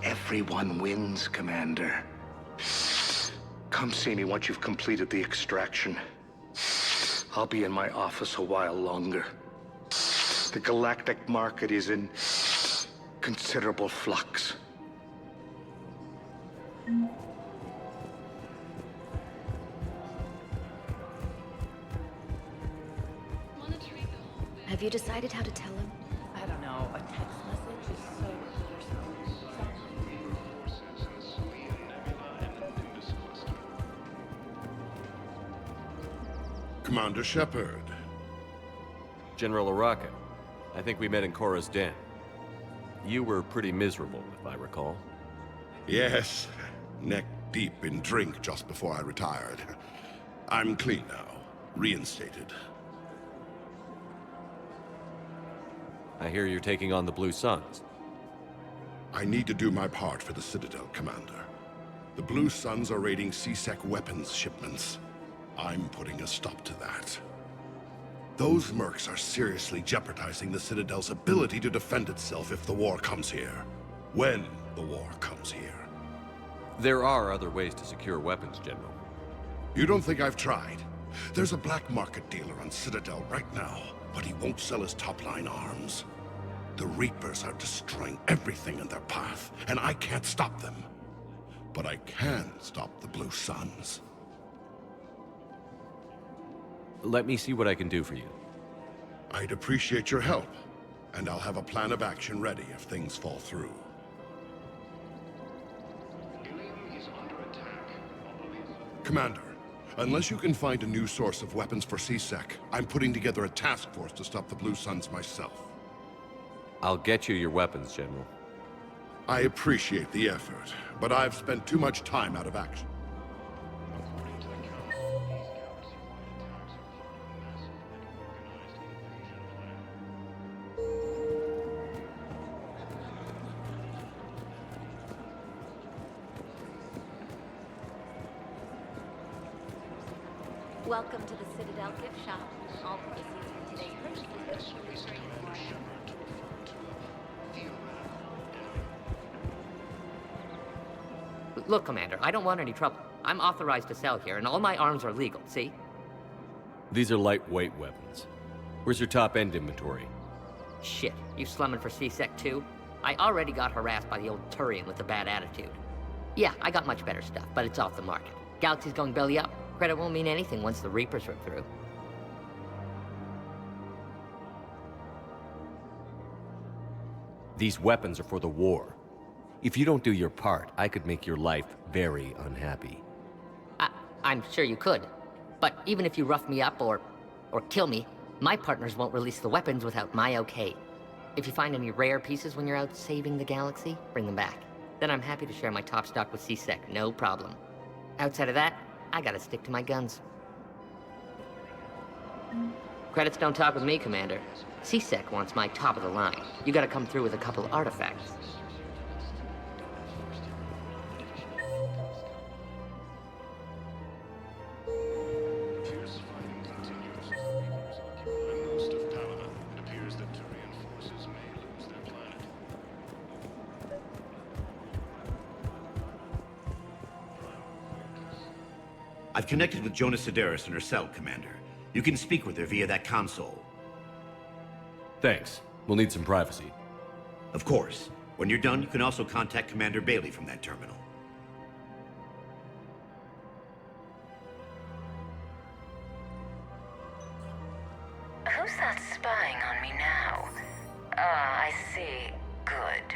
Everyone wins, Commander. Come see me once you've completed the extraction. I'll be in my office a while longer. The galactic market is in considerable flux. Have you decided how to tell him? I don't know. A text message is so Commander Shepard. General Araka. I think we met in Cora's den. You were pretty miserable, if I recall. Yes, neck deep in drink just before I retired. I'm clean now, reinstated. I hear you're taking on the Blue Suns. I need to do my part for the Citadel, Commander. The Blue Suns are raiding C-Sec weapons shipments. I'm putting a stop to that. Those mercs are seriously jeopardizing the Citadel's ability to defend itself if the war comes here. When the war comes here. There are other ways to secure weapons, General. You don't think I've tried? There's a black market dealer on Citadel right now, but he won't sell his top-line arms. The Reapers are destroying everything in their path, and I can't stop them. But I can stop the Blue Suns. Let me see what I can do for you. I'd appreciate your help, and I'll have a plan of action ready if things fall through. Commander, unless you can find a new source of weapons for C-Sec, I'm putting together a task force to stop the Blue Suns myself. I'll get you your weapons, General. I appreciate the effort, but I've spent too much time out of action. Welcome to the Citadel gift shop. All proceeds from today's purchases go to the Look, Commander, I don't want any trouble. I'm authorized to sell here, and all my arms are legal, see? These are lightweight weapons. Where's your top-end inventory? Shit, you slumming for C-Sec too? I already got harassed by the old Turian with a bad attitude. Yeah, I got much better stuff, but it's off the market. Galaxy's going belly up. Credit won't mean anything once the Reapers rip through. These weapons are for the war. If you don't do your part, I could make your life very unhappy. I'm sure you could. But even if you rough me up or kill me, my partners won't release the weapons without my okay. If you find any rare pieces when you're out saving the galaxy, bring them back. Then I'm happy to share my top stock with C-Sec, no problem. Outside of that, I gotta stick to my guns. Credits don't talk with me, Commander. C-Sec wants my top of the line. You gotta come through with a couple artifacts. Fierce fighting continues. Reapers occupy most of Palaven. It appears that Turian forces may lose their planet. I've connected with Jonas Sedaris and her cell, Commander. You can speak with her via that console. Thanks. We'll need some privacy. Of course. When you're done, you can also contact Commander Bailey from that terminal. Who's that spying on me now? Ah, I see. Good.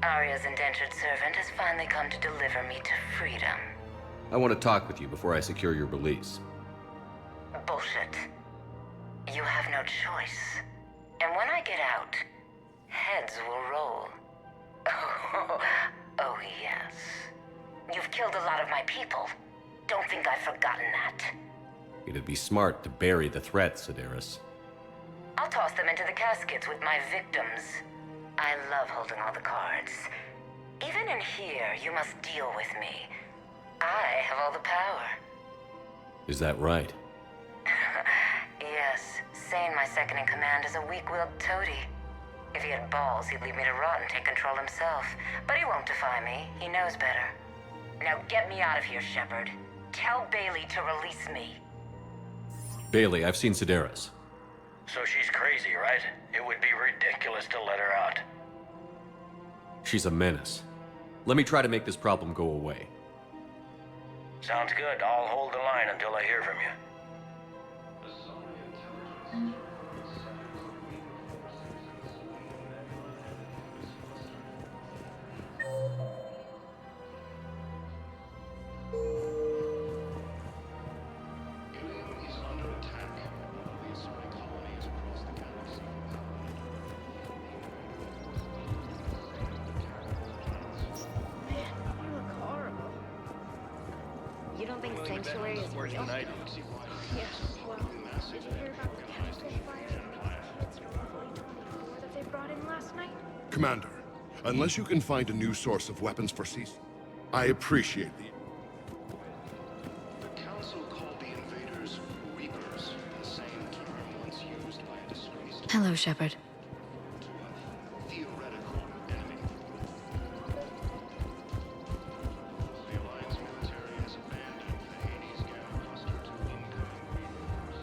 Arya's indentured servant has finally come to deliver me to freedom. I want to talk with you before I secure your release. Bullshit. You have no choice. And when I get out, heads will roll. Oh, yes. You've killed a lot of my people. Don't think I've forgotten that. It'd be smart to bury the threat, Sedaris. I'll toss them into the caskets with my victims. I love holding all the cards. Even in here, you must deal with me. I have all the power. Is that right? Yes, Sane, my second-in-command, is a weak-willed toady. If he had balls, he'd leave me to rot and take control himself. But he won't defy me. He knows better. Now get me out of here, Shepard. Tell Bailey to release me. Bailey, I've seen Sedaris. So she's crazy, right? It would be ridiculous to let her out. She's a menace. Let me try to make this problem go away. Sounds good. I'll hold the line until I hear from you. You don't think Sanctuary is real? Yeah, well, did you hear about the chemical fire that they brought in last night? Commander, unless you can find a new source of weapons for cease, I appreciate the... The Council called the invaders Reapers, the same term once used by a disgraced... Hello, Shepard. ...to a theoretical enemy. The Alliance military has abandoned the Hades gamma cluster to incoming Reapers.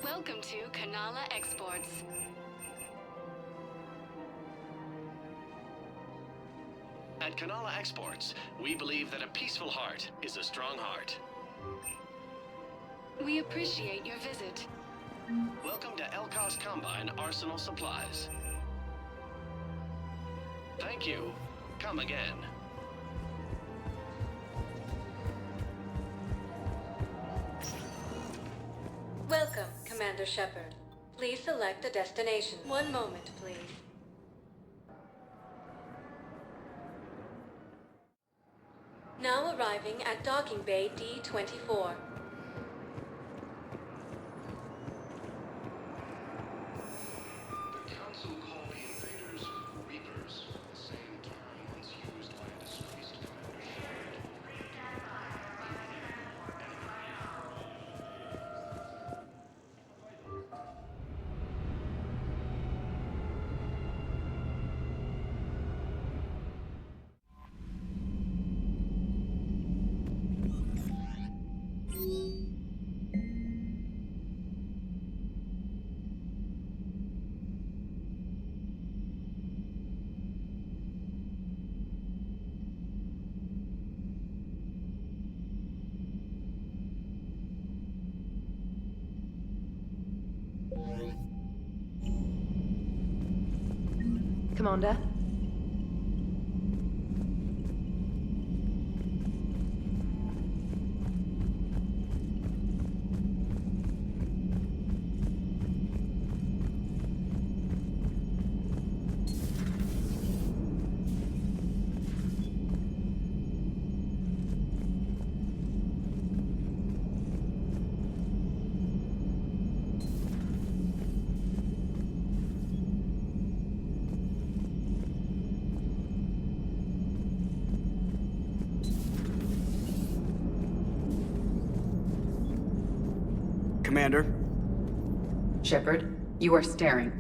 Welcome to Kanala Exports. At Kanala Exports, we believe that a peaceful heart is a strong heart. We appreciate your visit. Welcome to Elkos Combine Arsenal Supplies. Thank you. Come again. Welcome, Commander Shepard. Please select a destination. One moment, please. Now arriving at Docking Bay D-24. The Council called the invaders Reapers, the same term once used by a disgraced Commander Shepard. Commander? Commander? Shepard, you are staring.